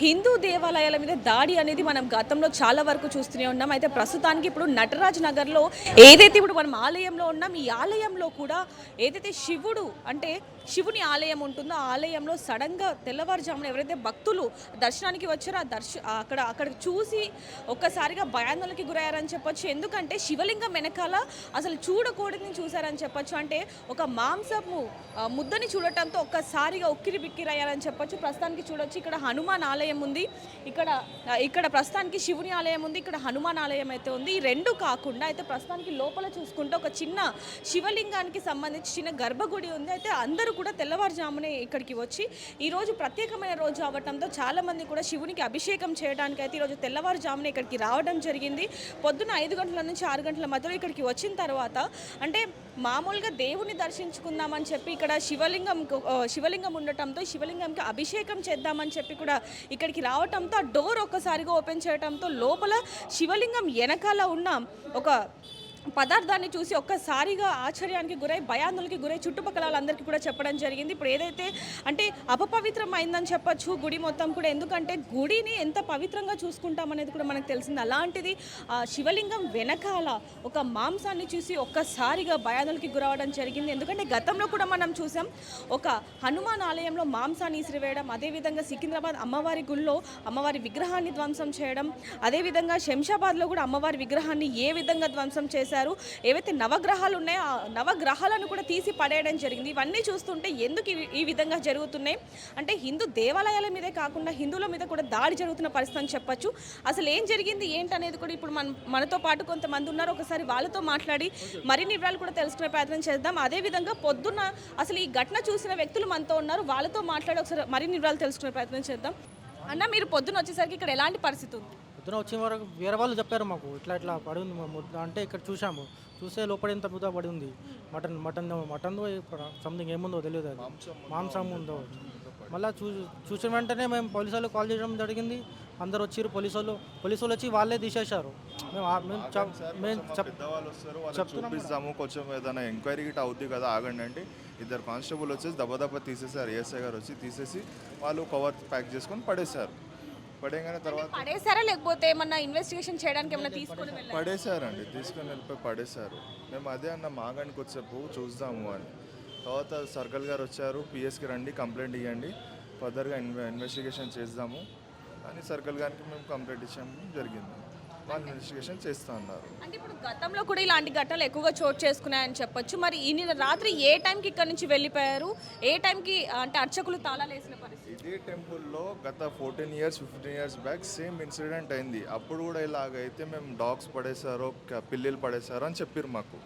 హిందూ దేవాలయాల మీద దాడి అనేది మనం గతంలో చాలా వరకు చూస్తూనే ఉన్నాం. అయితే ప్రస్తుతానికి ఇప్పుడు నటరాజ్ నగర్‌లో ఏదైతే ఇప్పుడు మనం ఆలయంలో ఉన్నాం, ఈ ఆలయంలో కూడా ఏదైతే శివుడు అంటే శివుని ఆలయం ఉంటుందో, ఆ ఆలయంలో సడెన్‌గా తెల్లవారుజామున ఎవరైతే భక్తులు దర్శనానికి వచ్చారో అక్కడ చూసి ఒక్కసారిగా భయాందోళనకి గురయ్యారని చెప్పొచ్చు. ఎందుకంటే శివలింగం వెనకాల అసలు చూడకూడనిది చూసారని చెప్పొచ్చు. అంటే ఒక మాంసపు ముద్దని చూడటంతో ఒక్కసారిగా ఉక్కిరిబిక్కిరయ్యారని చెప్పొచ్చు. ప్రస్తుతానికి చూడొచ్చు ఇక్కడ హనుమాన్ ఆలయం ఉంది. ఇక్కడ ప్రస్తుతానికి శివుని ఆలయం ఉంది. ఇక్కడ హనుమాన్ ఆలయం అయితే ఉంది. ఈ రెండు కాకుండా అయితే ప్రస్తుతానికి లోపల చూసుకుంటే ఒక చిన్న శివలింగానికి సంబంధించి చిన్న గర్భగుడి ఉంది. అయితే అందరూ కూడా తెల్లవారుజామునే ఇక్కడికి వచ్చి ఈరోజు ప్రత్యేకమైన రోజు అవ్వటంతో చాలామంది కూడా శివునికి అభిషేకం చేయడానికి అయితే ఈరోజు తెల్లవారుజామునే ఇక్కడికి రావడం జరిగింది. పొద్దున్న 5 గంటల నుంచి 6 గంటల మధ్యలో ఇక్కడికి వచ్చిన తర్వాత అంటే మామూలుగా దేవుని దర్శించుకుందామని చెప్పి ఇక్కడ శివలింగం ఉండటంతో శివలింగంకి అభిషేకం చేద్దామని చెప్పి కూడా ఇక్కడికి రావటంతో ఆ డోర్ ఒక్కసారిగా ఓపెన్ చేయడంతో లోపల శివలింగం వెనకాల ఉన్న ఒక పదార్థాన్ని చూసి ఒక్కసారిగా ఆశ్చర్యానికి గురై భయాందోళనకి గురై చుట్టుపక్కల వాళ్ళందరికీ కూడా చెప్పడం జరిగింది. ఇప్పుడు ఏదైతే అంటే అపవిత్రమైందని చెప్పొచ్చు గుడి మొత్తం కూడా. ఎందుకంటే గుడిని ఎంత పవిత్రంగా చూసుకుంటామనేది కూడా మనకు తెలిసింది. అలాంటిది శివలింగం వెనకాల ఒక మాంసాన్ని చూసి ఒక్కసారిగా భయాందోళనకి గురవడం జరిగింది. ఎందుకంటే గతంలో కూడా మనం చూసాం ఒక హనుమాన్ ఆలయంలో మాంసాన్ని ఇసిరివేయడం, అదేవిధంగా సికింద్రాబాద్ అమ్మవారి గుళ్ళో అమ్మవారి విగ్రహాన్ని ధ్వంసం చేయడం, అదేవిధంగా శంషాబాద్లో కూడా అమ్మవారి విగ్రహాన్ని ఏ విధంగా ధ్వంసం చేశారు, ఏవైతే నవగ్రహాలు ఉన్నాయో ఆ నవగ్రహాలను కూడా తీసి పడేయడం జరిగింది. ఇవన్నీ చూస్తుంటే ఎందుకు ఈ విధంగా జరుగుతున్నాయి అంటే హిందూ దేవాలయాల మీదే కాకుండా హిందువుల మీద కూడా దాడి జరుగుతున్న పరిస్థితి అని చెప్పొచ్చు. అసలు ఏం జరిగింది ఏంటనేది కూడా ఇప్పుడు మనతో పాటు కొంతమంది ఉన్నారు. ఒకసారి వాళ్ళతో మాట్లాడి మరిన్ని వివరాలు కూడా తెలుసుకునే ప్రయత్నం చేద్దాం. అదేవిధంగా పొద్దున్న అసలు ఈ ఘటన చూసిన వ్యక్తులు మనతో ఉన్నారు. వాళ్ళతో మాట్లాడి ఒకసారి మరిన్ని వివరాలు తెలుసుకునే ప్రయత్నం చేద్దాం. అన్న, మీరు పొద్దున్న వచ్చేసరికి ఇక్కడ ఎలాంటి పరిస్థితి ఉంది? పొద్దున వచ్చే వరకు వేరే వాళ్ళు చెప్పారు మాకు ఇట్లా పడి ఉంది ముద్ద అంటే ఇక్కడ చూసాము. చూస్తే లోపల ఎంత ముద్ద పడి ఉంది. మటన్ సంథింగ్ ఏముందో తెలియదు, అది మాంసం ఉందో. మళ్ళీ చూసిన వెంటనే మేము పోలీసు వాళ్ళు కాల్ చేయడం జరిగింది. అందరు వచ్చారు, పోలీసు వాళ్ళు వచ్చి వాళ్ళే తీసేశారు. చూపిస్తాము కొంచెం ఏదైనా ఎంక్వైరీ గిట్ అవుద్ది కదా, ఆగండి అంటే ఇద్దరు కానిస్టేబుల్ వచ్చేసి దెబ్బ తీసేశారు. ఏఎస్ఐ గారు వచ్చి తీసేసి వాళ్ళు కవర్ ప్యాక్ చేసుకొని పడేశారు. పడేగానే తర్వాత పడేసారా లేకపోతే ఏమన్నా ఇన్వెస్టిగేషన్ చేయడానికి ఏమన్నా తీసుకొని పడేశారండి, తీసుకొని వెళ్ళిపోయి పడేశారు. మేము అదే అన్న మాగానికి వచ్చేపు చూద్దాము అని. తర్వాత సర్కిల్ గారు వచ్చారు, పిఎస్కి రండి కంప్లైంట్ ఇవ్వండి, ఫర్దర్గా ఇన్వెస్టిగేషన్ చేద్దాము అని సర్కిల్ గారికి మేము కంప్లైంట్ ఇచ్చాము. జరిగింది, వాళ్ళు ఇన్వెస్టిగేషన్ చేస్తూ ఉన్నారు. అంటే ఇప్పుడు గతంలో కూడా ఇలాంటి ఘటనలు ఎక్కువగా చోటు చేసుకున్నాయని చెప్పొచ్చు. మరి ఈ రాత్రి ఏ టైంకి ఇక్కడ నుంచి వెళ్ళిపోయారు, ఏ టైంకి అంటే అర్చకులు తాళాలు వేసిన పరిస్థితి? ఇదే టెంపుల్లో గత 14 years 15 years back same incident అయింది. అప్పుడు కూడా ఇలాగైతే మేము డాగ్స్ పడేశారో పిల్లిలు పడేశారో అని చెప్పారు మాకు.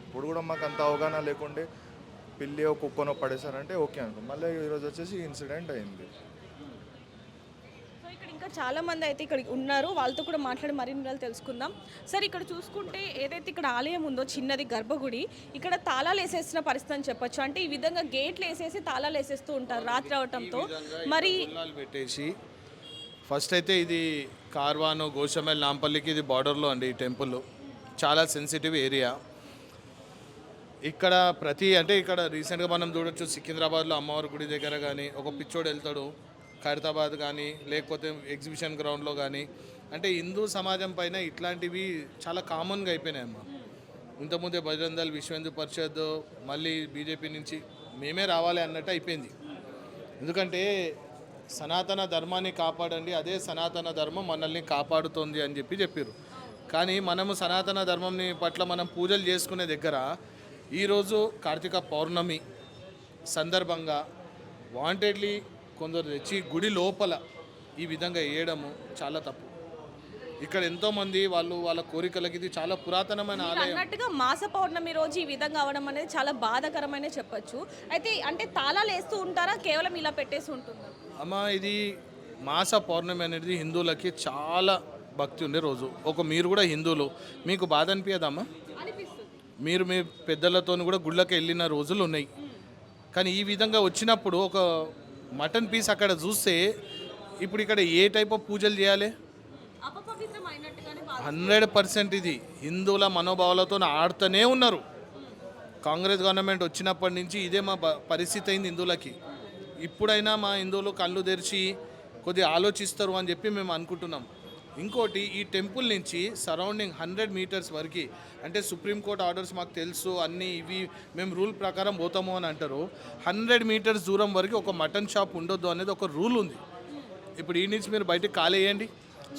ఇప్పుడు కూడా మాకు అంత అవగాహన లేకుండే పిల్లి కుక్కనో పడేశారంటే ఓకే అనుకో. మళ్ళీ ఈరోజు వచ్చేసి ఇన్సిడెంట్ అయింది. ఇంకా చాలా మంది అయితే ఇక్కడ ఉన్నారు, వాళ్ళతో కూడా మాట్లాడి మరిన్ని వివరాలు తెలుసుకుందాం. సార్, ఇక్కడ చూసుకుంటే ఏదైతే ఇక్కడ ఆలయం ఉందో చిన్నది గర్భగుడి, ఇక్కడ తాళాలు వేసేసిన పరిస్థితి అని చెప్పొచ్చు. అంటే ఈ విధంగా గేట్లు వేసేసి తాళాలు వేసేస్తూ ఉంటారు రాత్రి అవటంతో. మరి పెట్టేసి ఫస్ట్ అయితే ఇది కార్వాను గోషమల్ నాంపల్లికి ఇది బార్డర్లో అండి. ఈ టెంపుల్ చాలా సెన్సిటివ్ ఏరియా. ఇక్కడ ఇక్కడ రీసెంట్గా మనం చూడొచ్చు, సికింద్రాబాద్లో అమ్మవారి గుడి దగ్గర కానీ ఒక పిచ్చోడు వెళ్తాడు, ఖైరతాబాద్ కానీ లేకపోతే ఎగ్జిబిషన్ గ్రౌండ్లో కానీ. అంటే హిందూ సమాజం పైన ఇట్లాంటివి చాలా కామన్గా అయిపోయినాయి అమ్మ. ఇంతకుముందే బజరంగ్ దళ్, విశ్వ హిందూ పరిషత్, మళ్ళీ బీజేపీ నుంచి మేమే రావాలి అన్నట్టు అయిపోయింది. ఎందుకంటే సనాతన ధర్మాన్ని కాపాడండి, అదే సనాతన ధర్మం మనల్ని కాపాడుతుంది అని చెప్పారు. కానీ మనము సనాతన ధర్మంని పట్ల మనం పూజలు చేసుకునే దగ్గర ఈరోజు కార్తీక పౌర్ణమి సందర్భంగా వాంటెడ్లీ కొందరు తెచ్చి గుడి లోపల ఈ విధంగా వేయడము చాలా తప్పు. ఇక్కడ ఎంతోమంది వాళ్ళ కోరికలకి ఇది చాలా పురాతనమైన ఆలయం. అన్నట్టుగా మాస పౌర్ణమి రోజు ఈ విధంగా అవడం అనేది చాలా బాధాకరమైన చెప్పొచ్చు. అయితే అంటే తాళాలు వేస్తూ ఉంటారా, కేవలం ఇలా పెట్టేసి ఉంటుందా? అమ్మ, ఇది మాస పౌర్ణమి అనేది హిందువులకి చాలా భక్తి ఉండే రోజు. మీరు కూడా హిందువులు, మీకు బాధ అనిపించదమ్మా? మీరు మీ పెద్దలతో కూడా గుళ్ళకి వెళ్ళిన రోజులు ఉన్నాయి. కానీ ఈ విధంగా వచ్చినప్పుడు ఒక మటన్ పీస్ అక్కడ చూస్తే ఇప్పుడు ఇక్కడ ఏ టైప్ ఆఫ్ పూజలు చేయాలి? 100% ఇది హిందువుల మనోభావాలతో ఆడుతూనే ఉన్నారు. కాంగ్రెస్ గవర్నమెంట్ వచ్చినప్పటి నుంచి ఇదే మా పరిస్థితి అయింది హిందువులకి. ఇప్పుడైనా మా హిందువులు కళ్ళు తెరిచి కొద్దిగా ఆలోచిస్తారు అని చెప్పి మేము అనుకుంటున్నాం. ఇంకోటి ఈ టెంపుల్ నుంచి సరౌండింగ్ 100 మీటర్స్ వరకు, అంటే సుప్రీంకోర్టు ఆర్డర్స్ మాకు తెలుసు అన్నీ ఇవి మేము రూల్ ప్రకారం పోతాము అని అంటారు. 100 మీటర్స్ దూరం వరకు ఒక మటన్ షాప్ ఉండొద్దు అనేది ఒక రూల్ ఉంది. ఇప్పుడు ఈ నుంచి మీరు బయటకు కాలేయండి,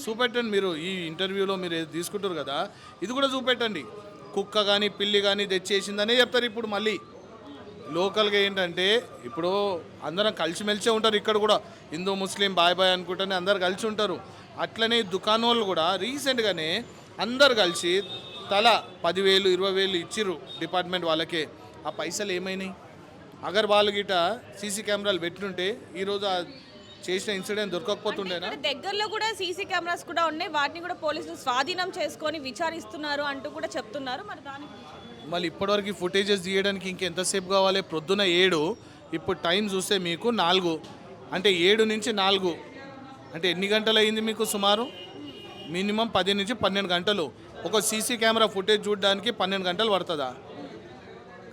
చూపెట్టండి. మీరు ఈ ఇంటర్వ్యూలో మీరు ఏది తీసుకుంటారు కదా, ఇది కూడా చూపెట్టండి. కుక్క కానీ పిల్లి కానీ తెచ్చేసిందనే చెప్తారు. ఇప్పుడు మళ్ళీ లోకల్గా ఏంటంటే ఇప్పుడు అందరం కలిసిమెలిసే ఉంటారు. ఇక్కడ కూడా హిందూ ముస్లిం బాయ్ బాయ్ అనుకుంటేనే అందరు కలిసి ఉంటారు. అట్లనే దుకాణాలు కూడా రీసెంట్గానే అందరు కలిసి తల 10,000 20,000 ఇచ్చిర్రు డిపార్ట్మెంట్ వాళ్ళకే. ఆ పైసలు ఏమైనాయి? అగర్ వాళ్ళు గిట సీసీ కెమెరాలు పెట్టినుంటే ఈరోజు ఆ చేసిన ఇన్సిడెంట్ దొరకకపోతుండేనా? ఇక్కడ దగ్గరలో కూడా సీసీ కెమెరాస్ కూడా ఉన్నాయి, వాటిని కూడా పోలీసులు స్వాధీనం చేసుకొని విచారిస్తున్నారు అంటూ కూడా చెప్తున్నారు. మరి దాని గురించి మళ్ళీ ఇప్పటివరకు ఫుటేజెస్ తీయడానికి ఇంకెంతసేపు కావాలి? ప్రొద్దున 7, ఇప్పుడు టైం చూస్తే మీకు 4, అంటే 7 నుంచి 4 అంటే ఎన్ని గంటలు అయింది మీకు? సుమారు మినిమం 10 నుంచి 12 గంటలు. ఒక సీసీ కెమెరా ఫుటేజ్ చూడడానికి 12 గంటలు పడుతుందా?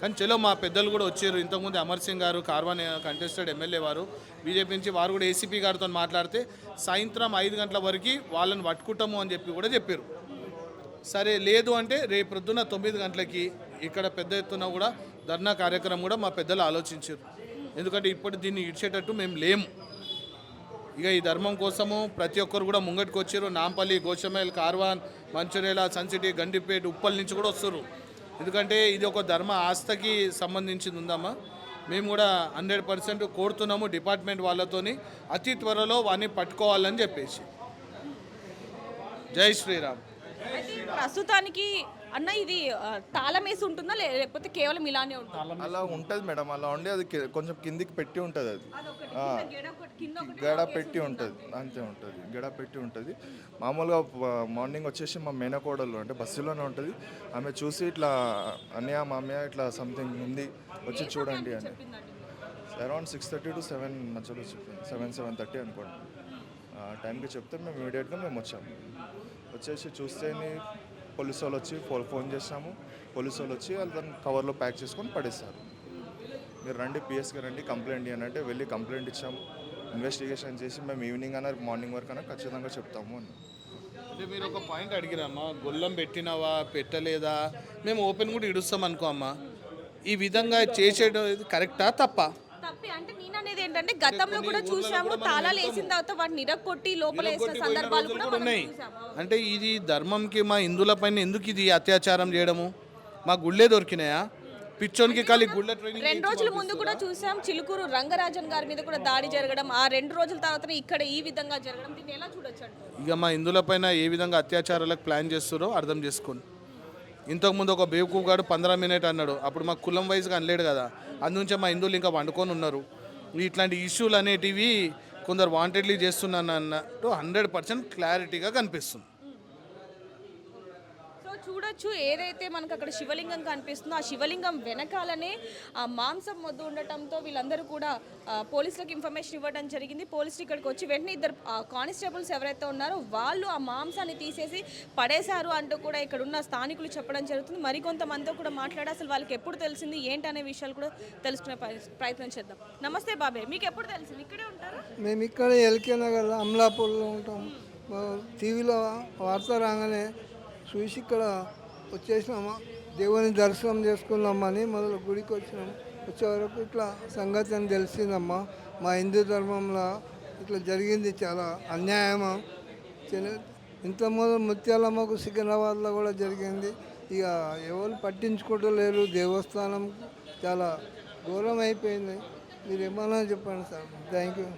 కానీ చలో మా పెద్దలు కూడా వచ్చారు. ఇంతకుముందు అమర్ సింగ్ గారు కార్వాన్ కంటెస్టెడ్ ఎమ్మెల్యే వారు బీజేపీ నుంచి, వారు కూడా ఏసీపీ గారితో మాట్లాడితే సాయంత్రం 5 గంటల వరకు వాళ్ళని పట్టుకుంటాము అని చెప్పి కూడా చెప్పారు. సరే లేదు అంటే రేపు ప్రొద్దున 9 గంటలకి ఇక్కడ పెద్ద ఎత్తున కూడా ధర్నా కార్యక్రమం కూడా మా పెద్దలు ఆలోచించారు. ఎందుకంటే ఇప్పుడు దీన్ని ఇడ్చేటట్టు మేము లేము. ఇక ఈ ధర్మం కోసము ప్రతి ఒక్కరు కూడా ముంగటికి వచ్చారు. నాంపల్లి, గోషమేల్, కార్వాన్, మంచిర్యాల, సన్ సిటీ, గండిపేట, ఉప్పల్ నుంచి కూడా వస్తారు. ఎందుకంటే ఇది ఒక ధర్మ ఆస్థకి సంబంధించింది ఉందమ్మా. మేము కూడా 100% కోరుతున్నాము డిపార్ట్మెంట్ వాళ్ళతోని అతి త్వరలో వాడిని పట్టుకోవాలని చెప్పేసి. జై శ్రీరామ్. అయితే ప్రస్తుతానికి అన్న ఇది తాళం వేసి ఉంటుందా లేకపోతే కేవలం ఇలానే ఉంటుందా? అలా ఉంటుంది మేడం, అలా ఉండి అది కొంచెం కిందికి పెట్టి ఉంటుంది. అది గడ పెట్టి ఉంటుంది, అంతే ఉంటుంది. గడ పెట్టి ఉంటుంది. మామూలుగా మార్నింగ్ వచ్చేసి మా మేనకోడలు అంటే బస్సులోనే ఉంటుంది. ఆమె చూసి ఇట్లా అన్నయ్య మామయ్య ఇట్లా సంథింగ్ ఉంది వచ్చి చూడండి అని. అరౌండ్ 6:30 to 7 మధ్యలో చెప్పింది. 7:30 అనుకోండి. ఆ టైంకి చెప్తే మేము ఇమీడియట్గా మేము వచ్చాము. వచ్చేసి చూస్తే పోలీసు వాళ్ళు వచ్చి ఫోన్ చేసాము. పోలీసు వాళ్ళు వచ్చి వాళ్ళని కవర్లో ప్యాక్ చేసుకొని పడేస్తారు. మీరు రండి పిఎస్కి రండి కంప్లైంట్ ఇవ్వండి అంటే వెళ్ళి కంప్లైంట్ ఇచ్చాము. ఇన్వెస్టిగేషన్ చేసి మేము ఈవినింగ్ అయినా మార్నింగ్ వరకు అయినా ఖచ్చితంగా చెప్తాము అని. అంటే మీరు ఒక పాయింట్ అడిగిరమ్మా, గొల్లం పెట్టినావా పెట్టలేదా, మేము ఓపెన్ కూడా ఇడుస్తాం అనుకో అమ్మా. ఈ విధంగా చేసేది కరెక్టా తప్పా? తప్పే. అంటే నేను అనేది ఏంటంటే గతంలో కూడా చూసాము, తాళాలు వేసిన తర్వాత వాటిని ఇరగొట్టి లోపల వేసిన సందర్భాలు కూడా మనం ఉన్నాయి. చూసాము. అంటే ఇది ధర్మంకి మా హిందువుల పైన ఎందుకు ఇది అత్యాచారం చేయడము? మా గుళ్ళే దొరికినాయా? పిచ్చోనికి ఖాళీ గుళ్ళ ట్రైనింగ్. 2 రోజుల ముందు కూడా చూసాం చిలుకూరు రంగరాజన్ గారి మీద కూడా దాడి జరగడం, ఆ 2 రోజుల తర్వాత ఇక్కడ ఈ విధంగా జరగడం, దీన్ని ఎలా చూడొచ్చు అంటారు? ఇక మా హిందువుల పైన ఏ విధంగా అత్యాచారాలకు ప్లాన్ చేస్తారో అర్థం చేసుకోండి. ఇంతకుముందు ఒక బేవకూఫ్ గారు 15 మినిట్ అన్నాడు. అప్పుడు మా కులం వైజ్గా అనలేడు కదా, అందుంచే మా హిందువులు ఇంకా వండుకొని ఉన్నారు. ఇట్లాంటి ఇష్యూలు అనేటివి కొందరు వాంటెడ్లీ చేస్తున్నాను అన్నట్టు 100% క్లారిటీగా కనిపిస్తుంది. సో చూడొచ్చు ఏదైతే మనకు అక్కడ శివలింగం కనిపిస్తుందో ఆ శివలింగం వెనకాలనే ఆ మాంసం మొద్దు ఉండటంతో వీళ్ళందరూ కూడా పోలీసులకు ఇన్ఫర్మేషన్ ఇవ్వడం జరిగింది. పోలీసులు ఇక్కడికి వచ్చి వెంటనే 2 కానిస్టేబుల్స్ ఎవరైతే ఉన్నారో వాళ్ళు ఆ మాంసాన్ని తీసేసి పడేశారు అంటూ కూడా ఇక్కడ ఉన్న స్థానికులు చెప్పడం జరుగుతుంది. మరికొంతమందితో కూడా మాట్లాడి అసలు వాళ్ళకి ఎప్పుడు తెలిసింది ఏంటనే విషయాలు కూడా తెలుసుకునే ప్రయత్నం చేద్దాం. నమస్తే బాబాయ్, మీకు ఎప్పుడు తెలిసింది? ఇక్కడే ఉంటారా? మేము ఇక్కడ ఎల్కే నగర్ అమలాపూర్లో ఉంటాం. టీవీలో వార్త రాగానే చూసి ఇక్కడ వచ్చేసినామా, దేవుని దర్శనం చేసుకున్నామని మొదలు గుడికి వచ్చినాము. వచ్చే వరకు ఇట్లా సంగతి అని తెలిసిందమ్మా. మా హిందూ ధర్మంలో ఇట్లా జరిగింది, చాలా అన్యాయమా. ఇంతకుముందు ముత్యాలమ్మకు సికింద్రాబాద్లో కూడా జరిగింది. ఇక ఎవరు పట్టించుకోవడం లేరు. దేవస్థానం చాలా ఘోరం అయిపోయింది. మీరు ఏమన్నా చెప్పండి సార్. Thank you.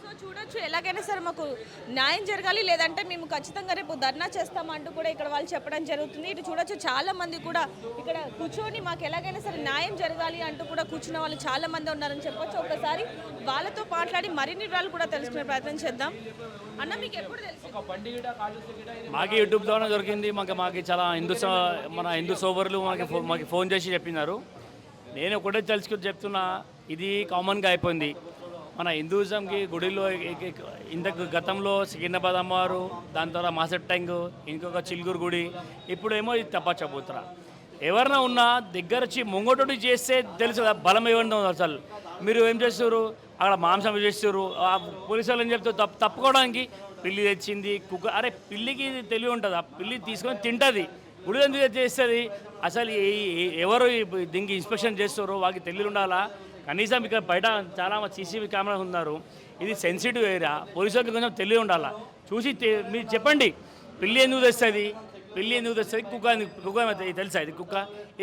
సో చూడొచ్చు ఎలాగైనా సరే మాకు న్యాయం జరగాలి, లేదంటే మేము ఖచ్చితంగా రేపు ధర్నా చేస్తామంటూ కూడా ఇక్కడ వాళ్ళు చెప్పడం జరుగుతుంది. ఇటు చూడొచ్చు చాలా మంది కూడా ఇక్కడ కూర్చొని మాకు ఎలాగైనా సరే న్యాయం జరగాలి అంటూ కూడా కూర్చున్న వాళ్ళు చాలా మంది ఉన్నారని చెప్పొచ్చు. ఒకసారి వాళ్ళతో మాట్లాడి మరిన్ని వివరాలు కూడా తెలుసుకునే ప్రయత్నం చేద్దాం. అన్న మీకు ఎప్పుడు తెలుసు? మాకు యూట్యూబ్ ద్వారా దొరికింది. మాకు చాలా మన హిందూ సోదరులు మాకు ఫోన్ చేసి చెప్పినారు. నేను ఒకటే చెప్తున్నా, ఇది కామన్గా అయిపోయింది మన హిందూయిజంకి. గుడిలో ఇంతకు గతంలో సికింద్రాబాద్ అమ్మవారు, దాని తర్వాత మాసెట్ ట్యాంక్, ఇంకొక చిలుకూరు గుడి, ఇప్పుడేమో ఇది తప్ప చెబుతురా. ఎవరైనా ఉన్నా దగ్గర వచ్చి ముంగటోటి చేస్తే తెలుసు బలం ఏమన్నా అసలు. మీరు ఏం చేస్తారు, అక్కడ మాంసం చేస్తారు. ఆ పోలీసు వాళ్ళు ఏం చెప్తారు, తప్పుకోవడానికి పిల్లి తెచ్చింది కుక్క. అరే పిల్లికి తెలివి ఉంటుంది, ఆ పిల్లి తీసుకొని తింటుంది, గుడి ఎందుకు చేస్తుంది? అసలు ఎవరు దీనికి ఇన్స్పెక్షన్ చేస్తారో వాళ్ళకి తెలివి ఉండాలా. కనీసం ఇక్కడ బయట చాలా సీసీటీవీ కెమెరా ఉన్నారు, ఇది సెన్సిటివ్ ఏరియా, పోలీసు వాళ్ళకి కొంచెం తెలివి ఉండాలా. చూసి మీరు చెప్పండి, పిల్లి ఎందుకు తెస్తుంది, పిల్లి ఎందుకు తెస్తుంది, కుక్క తెలుసా ఇది కుక్క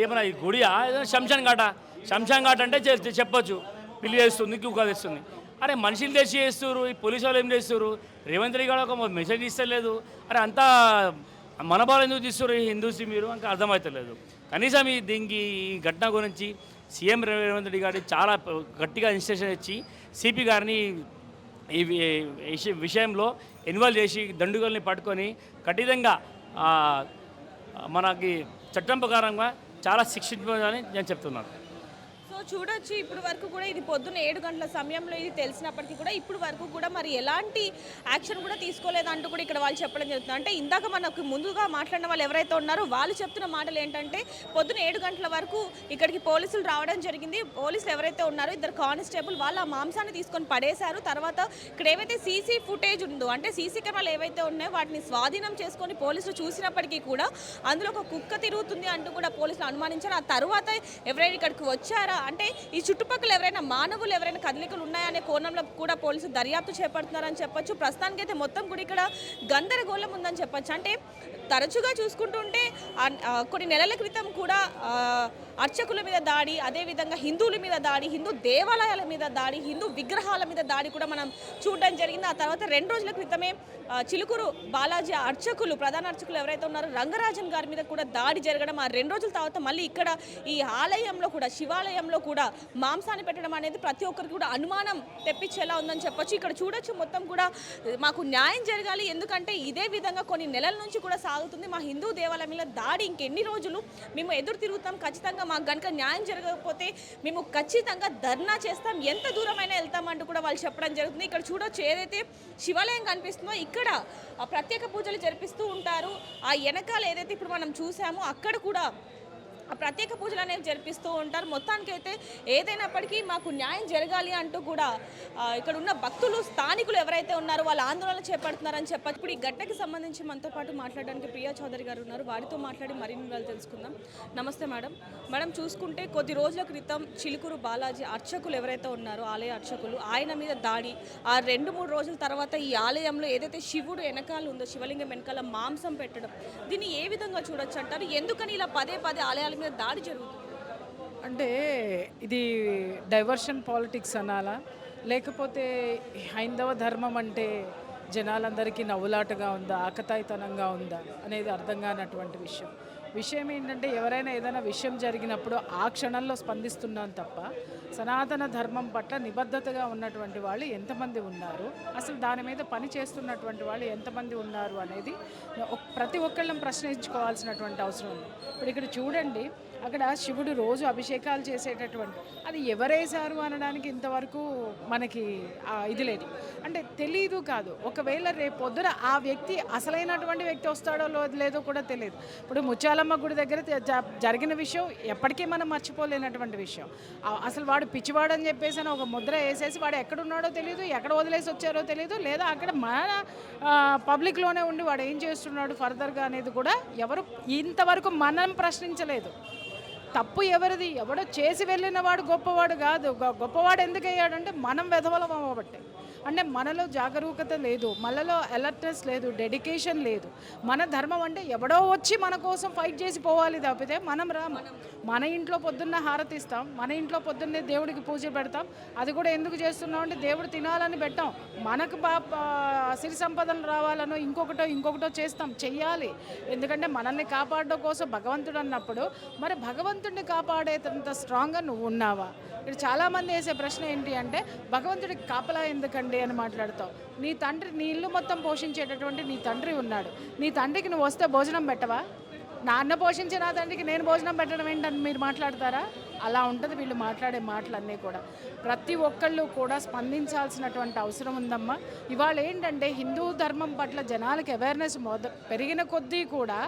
ఏమన్నా ఇది గుడియా ఏదైనా శంషాన్ ఘాట్ అంటే చెప్పొచ్చు, పిల్లి తెస్తుంది కుక్క తెస్తుంది. అరే మనుషులు తెచ్చి చేస్తారు, ఈ పోలీసు వాళ్ళు ఏం చేస్తారు? రేవంత్ రెడ్డి గారు ఒక మెసేజ్ ఇస్తలేదు. అరే అంతా మనబాలు ఎందుకు తీస్తారు హిందూస్ మీరు ఇంకా అర్థమవుతలేదు. కనీసం దీనికి ఈ ఘటన గురించి సీఎం రేవంత్ రెడ్డి గారి చాలా గట్టిగా ఇన్స్ట్రక్షన్ ఇచ్చి సిపి గారిని ఈ విషయంలో ఇన్వాల్వ్ చేసి దండుగల్ని పట్టుకొని కఠినంగా మనకి చట్టం ప్రకారంగా చాలా శిక్షించాలని నేను చెప్తున్నాను. సో చూడొచ్చు, ఇప్పుడు వరకు కూడా ఇది పొద్దున్న 7 గంటల సమయంలో ఇది తెలిసినప్పటికీ కూడా ఇప్పుడు వరకు కూడా మరి ఎలాంటి యాక్షన్ కూడా తీసుకోలేదంటూ కూడా ఇక్కడ వాళ్ళు చెప్పడం జరుగుతుంది. అంటే ఇందాక మనకు ముందుగా మాట్లాడిన వాళ్ళు ఎవరైతే ఉన్నారో వాళ్ళు చెప్తున్న మాటలు ఏంటంటే పొద్దున్న 7 గంటల వరకు ఇక్కడికి పోలీసులు రావడం జరిగింది. పోలీసులు ఎవరైతే ఉన్నారో 2 కానిస్టేబుల్ వాళ్ళు ఆ మాంసాన్ని తీసుకొని పడేశారు. తర్వాత ఇక్కడ ఏవైతే సీసీ ఫుటేజ్ ఉందో అంటే సీసీ కెమెరాలు ఏవైతే ఉన్నాయో వాటిని స్వాధీనం చేసుకొని పోలీసులు చూసినప్పటికీ కూడా అందులో ఒక కుక్క తిరుగుతుంది అంటూ కూడా పోలీసులు అనుమానించారు. ఆ తర్వాత ఎవరైనా ఇక్కడికి వచ్చారా అంటే ఈ చుట్టుపక్కల ఎవరైనా మానవులు ఎవరైనా కదలికలు ఉన్నాయనే కోణంలో కూడా పోలీసులు దర్యాప్తు చేపడుతున్నారని చెప్పొచ్చు. ప్రస్తుతానికైతే మొత్తం కూడా ఇక్కడ గందరగోళం ఉందని చెప్పొచ్చు. అంటే తరచుగా చూసుకుంటుంటే కొన్ని నెలల క్రితం కూడా అర్చకుల మీద దాడి, అదేవిధంగా హిందువుల మీద దాడి, హిందూ దేవాలయాల మీద దాడి, హిందూ విగ్రహాల మీద దాడి కూడా మనం చూడడం జరిగింది. ఆ తర్వాత 2 రోజుల క్రితమే చిలుకూరు బాలాజీ అర్చకులు ప్రధాన అర్చకులు ఎవరైతే ఉన్నారో రంగరాజన్ గారి మీద కూడా దాడి జరగడం, ఆ 2 రోజుల తర్వాత మళ్ళీ ఇక్కడ ఈ ఆలయంలో కూడా శివాలయంలో కూడా మాంసాన్ని పెట్టడం అనేది ప్రతి ఒక్కరికి కూడా అనుమానం తెప్పించేలా ఉందని చెప్పొచ్చు. ఇక్కడ చూడొచ్చు మొత్తం కూడా మాకు న్యాయం జరగాలి, ఎందుకంటే ఇదే విధంగా కొన్ని నెలల నుంచి కూడా సాగుతుంది. మా హిందూ దేవాలయం మీద దాడి ఇంకెన్ని రోజులు మేము ఎదురు తిరుగుతాం, ఖచ్చితంగా మాకు కనుక న్యాయం జరగకపోతే మేము ఖచ్చితంగా ధర్నా చేస్తాం, ఎంత దూరమైనా వెళ్తామంటూ కూడా వాళ్ళు చెప్పడం జరుగుతుంది. ఇక్కడ చూడొచ్చు ఏదైతే శివాలయం కనిపిస్తుందో ఇక్కడ ప్రత్యేక పూజలు జరిపిస్తూ ఉంటారు. ఆ వెనకాల ఏదైతే ఇప్పుడు మనం చూసామో అక్కడ కూడా ప్రత్యేక పూజలు అనేవి జరిపిస్తూ ఉంటారు. మొత్తానికైతే ఏదైనప్పటికీ మాకు న్యాయం జరగాలి అంటూ కూడా ఇక్కడ ఉన్న భక్తులు స్థానికులు ఎవరైతే ఉన్నారో వాళ్ళు ఆందోళన చేపడుతున్నారని చెప్పచ్చు. ఇప్పుడు ఈ ఘటనకి సంబంధించి మనతో పాటు మాట్లాడడానికి ప్రియా చౌదరి గారు ఉన్నారు, వారితో మాట్లాడి మరిన్ని వివరాలు తెలుసుకుందాం. నమస్తే మేడం. మేడం చూసుకుంటే కొద్ది రోజుల క్రితం చిలుకూరు బాలాజీ అర్చకులు ఎవరైతే ఉన్నారో ఆలయ అర్చకులు ఆయన మీద దాడి, ఆ 2-3 రోజుల తర్వాత ఈ ఆలయంలో ఏదైతే శివుడు వెనకాల ఉందో శివలింగం వెనకాల మాంసం పెట్టడం, దీన్ని ఏ విధంగా చూడొచ్చు అంటారు? ఎందుకని ఇలా పదే ఆలయాల మీద దాడి జరుగుతుంది? అంటే ఇది డైవర్షన్ పాలిటిక్స్ అనాలా, లేకపోతే హైందవ ధర్మం అంటే జనాలందరికీ నవ్వులాటగా ఉందా, ఆకతాయితనంగా ఉందా అనేది అర్థం కానటువంటి విషయం ఏంటంటే ఎవరైనా ఏదైనా విషయం జరిగినప్పుడు ఆ క్షణంలో స్పందిస్తున్నాం తప్ప సనాతన ధర్మం పట్ల నిబద్ధతగా ఉన్నటువంటి వాళ్ళు ఎంతమంది ఉన్నారు, అసలు దాని మీద పని చేస్తున్నటువంటి వాళ్ళు ఎంతమంది ఉన్నారు అనేది ప్రతి ఒక్కళ్ళం ప్రశ్నించుకోవాల్సినటువంటి అవసరం ఉంది. ఇప్పుడు ఇక్కడ చూడండి, అక్కడ శివుడు రోజు అభిషేకాలు చేసేటటువంటి అది ఎవరేశారు అనడానికి ఇంతవరకు మనకి ఇది లేదు. అంటే తెలీదు కాదు, ఒకవేళ రేపు పొద్దున ఆ వ్యక్తి అసలైనటువంటి వ్యక్తి వస్తాడో లేదో కూడా తెలియదు. ఇప్పుడు ముత్యాలమ్మ గుడి దగ్గర జరిగిన విషయం ఎప్పటికీ మనం మర్చిపోలేనటువంటి విషయం. అసలు వాడు పిచ్చివాడని చెప్పేసి అని ఒక ముద్ర వేసేసి వాడు ఎక్కడున్నాడో తెలియదు, ఎక్కడ వదిలేసి వచ్చారో తెలియదు, లేదా అక్కడ మన పబ్లిక్లోనే ఉండి వాడు ఏం చేస్తున్నాడు ఫర్దర్గా అనేది కూడా ఎవరు ఇంతవరకు మనం ప్రశ్నించలేదు. తప్పు ఎవరిది? ఎవడో చేసి వెళ్ళిన వాడు గొప్పవాడు కాదు. గొప్పవాడు ఎందుకు అయ్యాడంటే మనం వెధవలం అవ్వబట్టే. అంటే మనలో జాగరూకత లేదు, మనలో అలర్ట్నెస్ లేదు, డెడికేషన్ లేదు. మన ధర్మం అంటే ఎవడో వచ్చి మన కోసం ఫైట్ చేసి పోవాలి తప్పితే మనం మన ఇంట్లో పొద్దున్న హారతి ఇస్తాం, మన ఇంట్లో పొద్దున్నే దేవుడికి పూజ పెడతాం. అది కూడా ఎందుకు చేస్తున్నాం అంటే దేవుడు తినాలని పెట్టాం, మనకు సిరి సంపదలు రావాలనో ఇంకొకటో చెయ్యాలి. ఎందుకంటే మనల్ని కాపాడడం కోసం భగవంతుడు అన్నప్పుడు మరి భగవంతుడిని కాపాడేంత స్ట్రాంగ్గా నువ్వు ఉన్నావా? ఇక్కడ చాలామంది వేసే ప్రశ్న ఏంటి అంటే భగవంతుడికి కాపలా ఎందుకండి అని మాట్లాడతావు. నీ తండ్రి నీ ఇల్లు మొత్తం పోషించేటటువంటి నీ తండ్రి ఉన్నాడు, నీ తండ్రికి నువ్వు వస్తే భోజనం పెట్టవా? నాన్న పోషించే నా తండ్రికి నేను భోజనం పెట్టడం ఏంటని మీరు మాట్లాడతారా? అలా ఉంటుంది వీళ్ళు మాట్లాడే మాటలన్నీ కూడా. ప్రతి ఒక్కళ్ళు కూడా స్పందించాల్సినటువంటి అవసరం ఉందమ్మా. ఇవాళ ఏంటంటే హిందూ ధర్మం పట్ల జనాలకి అవేర్నెస్ పెరిగిన కొద్దీ కూడా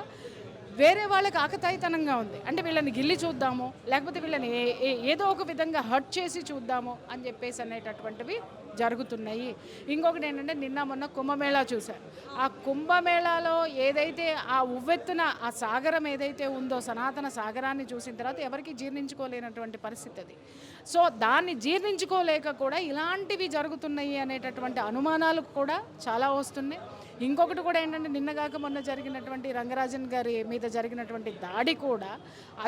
వేరే వాళ్ళకి ఆకతాయితనంగా ఉంది. అంటే వీళ్ళని గిల్లి చూద్దాము, లేకపోతే వీళ్ళని ఏదో ఒక విధంగా హర్ట్ చేసి చూద్దాము అని చెప్పేసి అనేటటువంటివి జరుగుతున్నాయి. ఇంకొకటి ఏంటంటే నిన్న మొన్న కుంభమేళా చూశారు. ఆ కుంభమేళాలో ఏదైతే ఆ ఉవ్వెత్తున ఆ సాగరం ఏదైతే ఉందో సనాతన సాగరాన్ని చూసిన తర్వాత ఎవరికి జీర్ణించుకోలేనటువంటి పరిస్థితి అది. సో దాన్ని జీర్ణించుకోలేక కూడా ఇలాంటివి జరుగుతున్నాయి అనేటటువంటి అనుమానాలు కూడా చాలా వస్తున్నాయి. ఇంకొకటి కూడా ఏంటంటే నిన్నగాక మొన్న జరిగినటువంటి రంగరాజన్ గారి మీద జరిగినటువంటి దాడి కూడా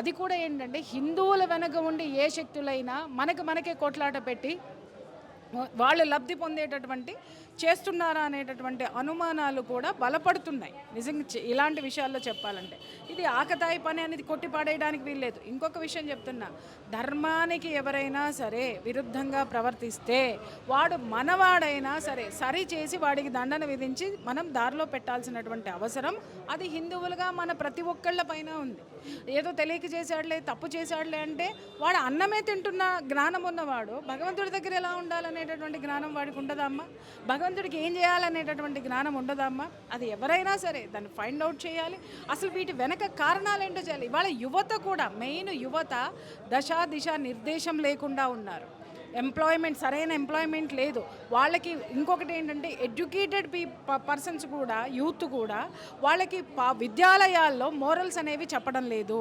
అది కూడా ఏంటంటే హిందువుల వెనక ఉండి ఏ శక్తులైనా మనకే కొట్లాట పెట్టి వాళ్ళు లబ్ధి పొందేటటువంటి చేస్తున్నారా అనేటటువంటి అనుమానాలు కూడా బలపడుతున్నాయి. నిజంగా ఇలాంటి విషయాల్లో చెప్పాలంటే ఇది ఆకతాయి పని అనేది కొట్టిపాడేయడానికి వీల్లేదు. ఇంకొక విషయం చెప్తున్నా, ధర్మానికి ఎవరైనా సరే విరుద్ధంగా ప్రవర్తిస్తే వాడు మనవాడైనా సరే సరి చేసి వాడికి దండన విధించి మనం దారిలో పెట్టాల్సినటువంటి అవసరం అది హిందువులుగా మన ప్రతి ఒక్కళ్ళ పైన ఉంది. ఏదో తెలియక చేశాడులే, తప్పు చేశాడులే అంటే వాడు అన్నమే తింటున్న జ్ఞానం ఉన్నవాడు భగవంతుడి దగ్గర ఎలా ఉండాలనేటటువంటి జ్ఞానం వాడికి ఉండదమ్మా? భగవంతుడికి ఏం చేయాలనేటటువంటి జ్ఞానం ఉండదమ్మా? అది ఎవరైనా సరే దాన్ని ఫైండ్ అవుట్ చేయాలి. అసలు వీటి వెనక కారణాలు ఏంటో చేయాలి. ఇవాళ యువత కూడా మెయిన్ యువత దిశ నిర్దేశం లేకుండా ఉన్నారు. సరైన ఎంప్లాయ్మెంట్ లేదు వాళ్ళకి. ఇంకొకటి ఏంటంటే ఎడ్యుకేటెడ్ పర్సన్స్ కూడా యూత్ కూడా వాళ్ళకి విద్యాలయాల్లో మోరల్స్ అనేవి చెప్పడం లేదు.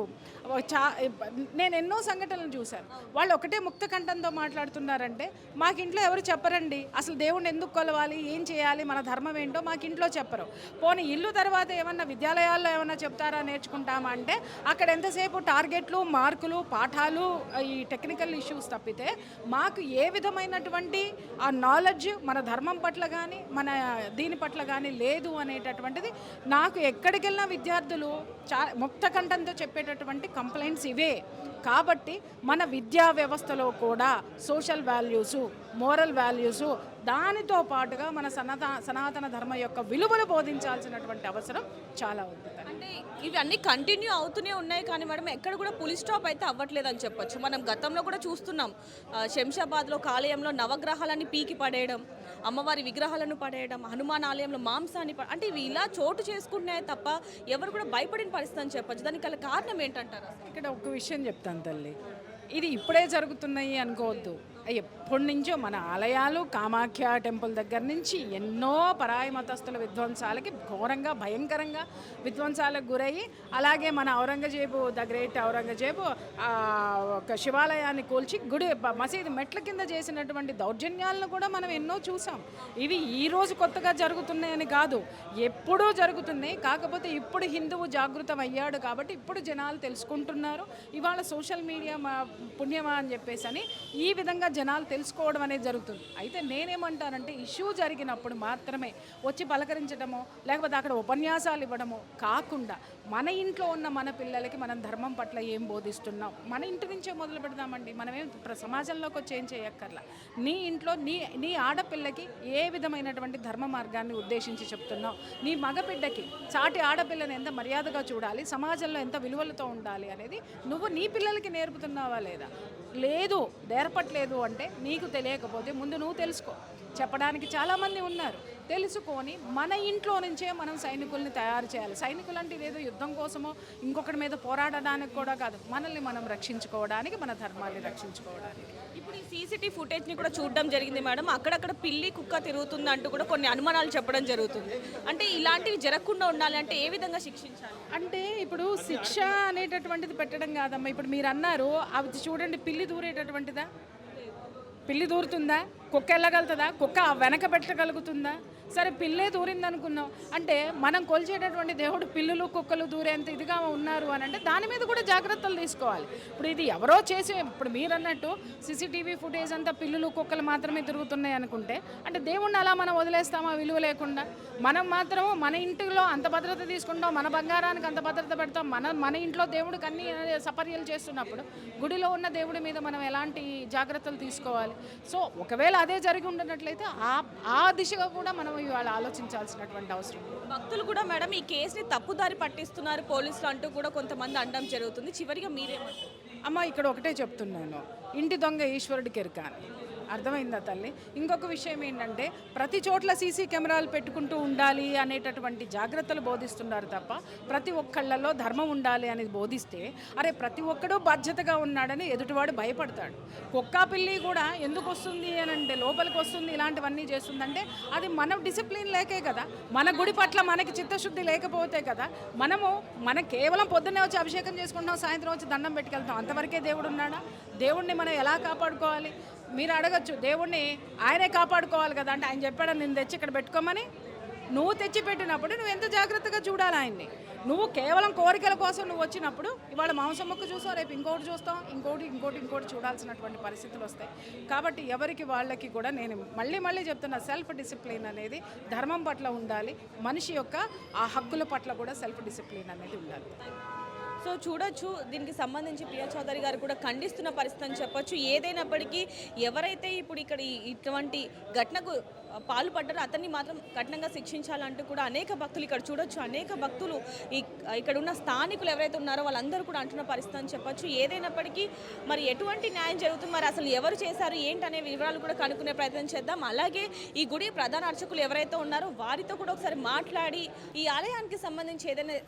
నేను ఎన్నో సంఘటనలు చూశాను. వాళ్ళు ఒకటే ముక్త కంఠంతో మాట్లాడుతున్నారంటే మాకు ఇంట్లో ఎవరు చెప్పరండి, అసలు దేవుణ్ణి ఎందుకు కొలవాలి, ఏం చేయాలి, మన ధర్మం ఏంటో మాకు ఇంట్లో చెప్పరు. పోనీ ఇల్లు తర్వాత ఏమన్నా విద్యాలయాల్లో ఏమన్నా చెప్తారా, నేర్చుకుంటామా అంటే అక్కడ ఎంతసేపు టార్గెట్లు, మార్కులు, పాఠాలు, ఈ టెక్నికల్ ఇష్యూస్ తప్పితే మాకు ఏ విధమైనటువంటి ఆ నాలెడ్జ్ మన ధర్మం పట్ల కానీ మన దీని పట్ల కానీ లేదు అనేటటువంటిది నాకు ఎక్కడికి వెళ్ళిన విద్యార్థులు ముక్త కంఠంతో చెప్పేటటువంటి కంప్లైంట్స్ ఇవే. కాబట్టి మన విద్యా వ్యవస్థలో కూడా సోషల్ వాల్యూసు, మోరల్ వాల్యూసు, దానితో పాటుగా మన సనాతన ధర్మ యొక్క విలువలు బోధించాల్సినటువంటి అవసరం చాలా ఉంది. అంటే ఇవన్నీ కంటిన్యూ అవుతూనే ఉన్నాయి కానీ మేడం ఎక్కడ కూడా పులి స్టాప్ అయితే అవ్వట్లేదు అని చెప్పొచ్చు. మనం గతంలో కూడా చూస్తున్నాం, శంషాబాద్లో కాలేయంలో నవగ్రహాలని పీకి పడేయడం, అమ్మవారి విగ్రహాలను పడేయడం, హనుమాన్ ఆలయంలో మాంసాన్ని అంటే ఇవి ఇలా చోటు చేసుకుంటున్నాయి తప్ప ఎవరు కూడా భయపడిన పరిస్థితి అని చెప్పొచ్చు. దానికి గల కారణం ఏంటంటారు? ఇక్కడ ఒక విషయం చెప్తాను తల్లి, ఇది ఇప్పుడే జరుగుతున్నాయి అనుకోవద్దు. ఎప్పటి నుంచో మన ఆలయాలు కామాఖ్య టెంపుల్ దగ్గర నుంచి ఎన్నో పరాయి మతస్థుల విధ్వంసాలకి ఘోరంగా భయంకరంగా విధ్వంసాలకు గురయ్యి, అలాగే మన ఔరంగజేబు ద గ్రేట్ ఔరంగజేబు ఒక శివాలయాన్ని కూల్చి మసీదు మెట్ల కింద చేసినటువంటి దౌర్జన్యాలను కూడా మనం ఎన్నో చూసాం. ఇవి ఈరోజు కొత్తగా జరుగుతున్నాయని కాదు, ఎప్పుడూ జరుగుతున్నాయి. కాకపోతే ఇప్పుడు హిందువు జాగృతం అయ్యాడు కాబట్టి ఇప్పుడు జనాలు తెలుసుకుంటున్నారు. ఇవాళ సోషల్ మీడియా పుణ్యమా అని చెప్పేసి అని ఈ విధంగా జనాలు తెలుసుకోవడం అనేది జరుగుతుంది. అయితే నేనేమంటానంటే ఇష్యూ జరిగినప్పుడు మాత్రమే వచ్చి పలకరించడమో లేకపోతే అక్కడ ఉపన్యాసాలు ఇవ్వడమో కాకుండా మన ఇంట్లో ఉన్న మన పిల్లలకి మనం ధర్మం పట్ల ఏం బోధిస్తున్నాం మన ఇంటి నుంచే మొదలు పెడదామండి. మనమేం సమాజంలోకి వచ్చి ఏం చేయక్కర్లా. నీ ఇంట్లో నీ ఆడపిల్లకి ఏ విధమైనటువంటి ధర్మ మార్గాన్ని ఉద్దేశించి చెప్తున్నావు, నీ మగబిడ్డకి సాటి ఆడపిల్లని ఎంత మర్యాదగా చూడాలి, సమాజంలో ఎంత విలువలతో ఉండాలి అనేది నువ్వు నీ పిల్లలకి నేర్పుతున్నావా లేదా? లేదు, నేర్పట్లేదు అంటే నీకు తెలియకపోతే ముందు నువ్వు తెలుసుకో. చెప్పడానికి చాలామంది ఉన్నారు. తెలుసుకొని మన ఇంట్లో నుంచే మనం సైనికుల్ని తయారు చేయాలి. సైనికులు అంటే ఇదేదో యుద్ధం కోసమో ఇంకొకటి మీద పోరాడడానికి కూడా కాదు, మనల్ని మనం రక్షించుకోవడానికి, మన ధర్మాన్ని రక్షించుకోవడానికి. ఇప్పుడు ఈ సీసీటీవీ ఫుటేజ్ని కూడా చూడడం జరిగింది మేడం. అక్కడక్కడ పిల్లి కుక్క తిరుగుతుంది అంటూ కూడా కొన్ని అనుమానాలు చెప్పడం జరుగుతుంది. అంటే ఇలాంటివి జరగకుండా ఉండాలి అంటే ఏ విధంగా శిక్షించాలి? అంటే ఇప్పుడు శిక్ష అనేటటువంటిది పెట్టడం కాదమ్మా. ఇప్పుడు మీరు అన్నారు అవి చూడండి, పిల్లి దూరేటటువంటిదా? పిల్లి దూరుతుందా? కుక్క వెళ్ళగలుగుతుందా? కుక్క వెనక పెట్టగలుగుతుందా? సరే పిల్లే దూరింది అనుకున్నాం అంటే మనం కొలిచేటటువంటి దేవుడు పిల్లులు కుక్కలు దూరేంత ఇదిగా ఉన్నారు అని అంటే దాని మీద కూడా జాగ్రత్తలు తీసుకోవాలి. ఇప్పుడు ఇది ఎవరో చేసి, ఇప్పుడు మీరు అన్నట్టు సీసీటీవీ ఫుటేజ్ అంతా పిల్లులు కుక్కలు మాత్రమే తిరుగుతున్నాయి అనుకుంటే అంటే దేవుణ్ణి అలా మనం వదిలేస్తామా విలువ లేకుండా? మనం మాత్రం మన ఇంటిలో అంత భద్రత తీసుకుంటాం, మన బంగారానికి అంత భద్రత పెడతాం, మన ఇంట్లో దేవుడికి అన్ని సపర్యలు చేస్తున్నప్పుడు గుడిలో ఉన్న దేవుడి మీద మనం ఎలాంటి జాగ్రత్తలు తీసుకోవాలి? సో ఒకవేళ అదే జరిగి ఉండనట్లయితే ఆ దిశగా కూడా మనం ఇవాళ ఆలోచించాల్సినటువంటి అవసరం. భక్తులు కూడా మేడం ఈ కేసుని తప్పుదారి పట్టిస్తున్నారు పోలీసులు అంటూ కూడా కొంతమంది అనడం జరుగుతుంది. చివరిగా మీరేమంటారు? అమ్మ ఇక్కడ ఒకటే చెప్తున్నాను, ఇంటి దొంగ ఈశ్వరుడికి ఎరుక అని. అర్థమైందా తల్లి? ఇంకొక విషయం ఏంటంటే ప్రతి చోట్ల సీసీ కెమెరాలు పెట్టుకుంటూ ఉండాలి అనేటటువంటి జాగ్రత్తలు బోధిస్తున్నారు తప్ప ప్రతి ఒక్కళ్ళలో ధర్మం ఉండాలి అనేది బోధిస్తే అరే ప్రతి ఒక్కడూ బాధ్యతగా ఉన్నాడని ఎదుటివాడు భయపడతాడు. కుక్క పిల్లి కూడా ఎందుకు వస్తుంది అని అంటే లోపలికి వస్తుంది ఇలాంటివన్నీ చేస్తుందంటే అది మన డిసిప్లిన్ లేకే కదా, మన గుడి పట్ల మనకి చిత్తశుద్ధి లేకపోతే కదా. మనం కేవలం పొద్దున్నే వచ్చి అభిషేకం చేసుకుంటాం, సాయంత్రం వచ్చి దండం పెట్టుకెళ్తాం, అంతవరకే దేవుడు ఉన్నాడా? దేవుణ్ణి మనం ఎలా కాపాడుకోవాలి? మీరు అడగచ్చు దేవుణ్ణి ఆయనే కాపాడుకోవాలి కదా అంటే ఆయన చెప్పాడు నేను తెచ్చి ఇక్కడ పెట్టుకోమని. నువ్వు తెచ్చి పెట్టినప్పుడు నువ్వు ఎంత జాగ్రత్తగా చూడాలి ఆయన్ని. నువ్వు కేవలం కోరికల కోసం నువ్వు వచ్చినప్పుడు ఇవాళ మాంసం మొక్క చూసావు, రేపు ఇంకోటి చూస్తాం, ఇంకోటి చూడాల్సినటువంటి పరిస్థితులు వస్తాయి. కాబట్టి ఎవరికి వాళ్ళకి కూడా నేను మళ్ళీ చెప్తున్నా, సెల్ఫ్ డిసిప్లిన్ అనేది ధర్మం పట్ల ఉండాలి, మనిషి యొక్క ఆ హక్కుల పట్ల కూడా సెల్ఫ్ డిసిప్లిన్ అనేది ఉండాలి. సో చూడొచ్చు, దీనికి సంబంధించి ప్రియా చౌదరి గారు కూడా ఖండిస్తున్న పరిస్థితి అని చెప్పొచ్చు. ఏదైనప్పటికీ ఎవరైతే ఇప్పుడు ఇక్కడ ఇటువంటి ఘటనకు పాల్పడ్డారో అతన్ని మాత్రం కఠినంగా శిక్షించాలంటూ కూడా అనేక భక్తులు ఇక్కడ చూడొచ్చు, అనేక భక్తులు ఇక్కడ ఉన్న స్థానికులు ఎవరైతే ఉన్నారో వాళ్ళందరూ కూడా అంటున్న పరిస్థితి అని చెప్పొచ్చు. ఏదైనప్పటికీ మరి ఎటువంటి న్యాయం జరుగుతుంది, మరి అసలు ఎవరు చేశారు ఏంటనే వివరాలు కూడా కనుక్కునే ప్రయత్నం చేద్దాం. అలాగే ఈ గుడి ప్రధాన అర్చకులు ఎవరైతే ఉన్నారో వారితో కూడా ఒకసారి మాట్లాడి ఈ ఆలయానికి సంబంధించి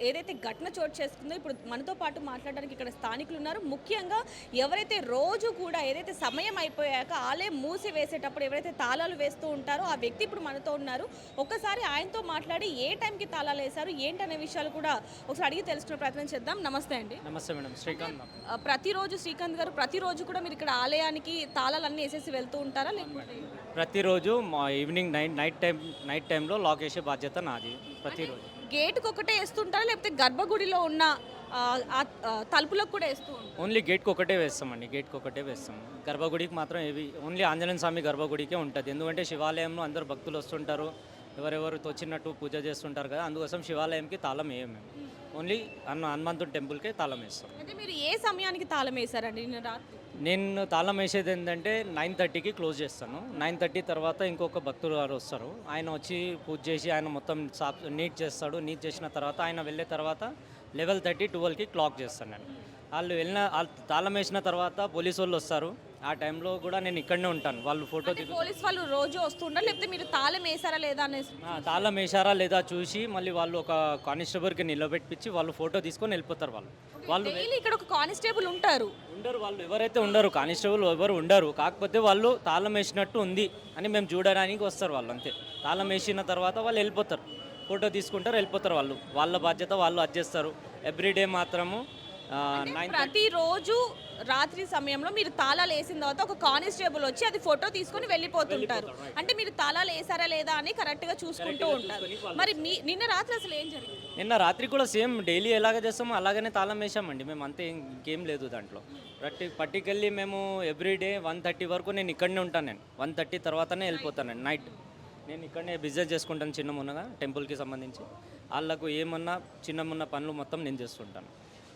ఏదైతే ఘటన చోటు చేసుకుందో ఇప్పుడు మనతో పాటు మాట్లాడడానికి ఇక్కడ స్థానికులు ఉన్నారు. ముఖ్యంగా ఎవరైతే రోజు కూడా ఏదైతే సమయం అయిపోయాక ఆలయం మూసి వేసేటప్పుడు ఎవరైతే తాళాలు వేస్తూ ఉంటారో ఆ వ్యక్తి ఇప్పుడు మనతో ఉన్నారు. ఒక్కసారి ఆయనతో మాట్లాడి ఏ టైంకి తాళాలు వేశారు ఏంటనే విషయాలు కూడా ఒకసారి అడిగి తెలుసుకునే ప్రయత్నం చేద్దాం. నమస్తే అండి. నమస్తే మేడం, శ్రీకాంత్. ప్రతిరోజు శ్రీకాంత్ గారు ప్రతిరోజు కూడా మీరు ఇక్కడ ఆలయానికి తాళాలన్నీ వేసేసి వెళ్తూ ఉంటారా లేకపోతే? ప్రతిరోజు మా ఈవినింగ్ నైట్ టైంలో లాక్ వేసే బాధ్యత నాది. ప్రతిరోజు గేట్కి ఒకటే వేస్తుంటారా లేకపోతే గర్భగుడిలో ఉన్న తలుపులకు కూడా వేస్తూ ఉంటారు? ఓన్లీ గేట్కి ఒకటే వేస్తామండి, గేట్కి ఒకటే వేస్తాం. గర్భగుడికి మాత్రం ఏవి ఓన్లీ ఆంజనేయ స్వామి గర్భగుడికే ఉంటుంది. ఎందుకంటే శివాలయంలో అందరు భక్తులు వస్తుంటారు, ఎవరెవరు తోచినట్టు పూజ చేస్తుంటారు కదా, అందుకోసం శివాలయంకి తాళం వేయం మేము. ఓన్లీ హనుమంతుడి టెంపుల్కే తాళం వేస్తాం. అంటే మీరు ఏ సమయానికి తాళం వేశారండి నిన్న రాత్రి? నేను తాళం వేసేది ఏంటంటే 9:30కి క్లోజ్ చేస్తాను. 9:30 తర్వాత ఇంకొక భక్తులు గారు వస్తారు, ఆయన వచ్చి పూజ చేసి ఆయన మొత్తం నీట్ చేస్తాడు. నీట్ చేసిన తర్వాత ఆయన వెళ్ళే తర్వాత 11:30, 12కి క్లాక్ చేస్తాను నేను. వాళ్ళు తాళం వేసిన తర్వాత పోలీసు వాళ్ళు వస్తారు. ఆ టైంలో కూడా నేను ఇక్కడనే ఉంటాను. వాళ్ళు ఫోటో పోలీస్ వాళ్ళు రోజు వస్తుంటారు లేకపోతే మీరు తాళం వేసారా లేదా అనేసి? తాళం వేసారా లేదా చూసి మళ్ళీ వాళ్ళు ఒక కానిస్టేబుల్కి నిలబెట్టించి వాళ్ళు ఫోటో తీసుకొని వెళ్ళిపోతారు. వాళ్ళు డైలీ ఇక్కడ ఒక కానిస్టేబుల్ ఉంటారు. వాళ్ళు ఎవరైతే ఉండరు, కానిస్టేబుల్ ఎవరు ఉండరు. కాకపోతే వాళ్ళు తాళం వేసినట్టు ఉంది అని మేము చూడడానికి వస్తారు వాళ్ళు, అంతే. తాళం వేసిన తర్వాత వాళ్ళు వెళ్ళిపోతారు, ఫోటో తీసుకుంటారు, వెళ్ళిపోతారు. వాళ్ళ బాధ్యత వాళ్ళు అడ్జేస్తారు. ఎవ్రీడే మాత్రము ప్రతిరోజు రాత్రి సమయంలో మీరు తాళాలు వేసిన తర్వాత ఒక కానిస్టేబుల్ వచ్చి అది ఫోటో తీసుకొని వెళ్ళిపోతుంటారు. అంటే మీరు తాళాలు వేసారా లేదా అని కరెక్ట్గా చూసుకుంటూ ఉంటారు. మరి నిన్న రాత్రి అసలు ఏం జరిగింది? నిన్న రాత్రి కూడా సేమ్ డైలీ ఎలాగ చేస్తామో అలాగనే తాళం వేసామండి మేము, అంతే. ఇంకేం లేదు దాంట్లో. పర్టికల్లీ మేము ఎవ్రీడే 1:30 వరకు నేను ఇక్కడనే ఉంటాను. నేను 1:30 తర్వాతనే వెళ్ళిపోతాను నైట్. నేను ఇక్కడనే బిజినెస్ చేసుకుంటాను చిన్నమున్నగా టెంపుల్కి సంబంధించి. వాళ్ళకు ఏమన్నా చిన్నమున్న పనులు మొత్తం నేను చేస్తుంటాను.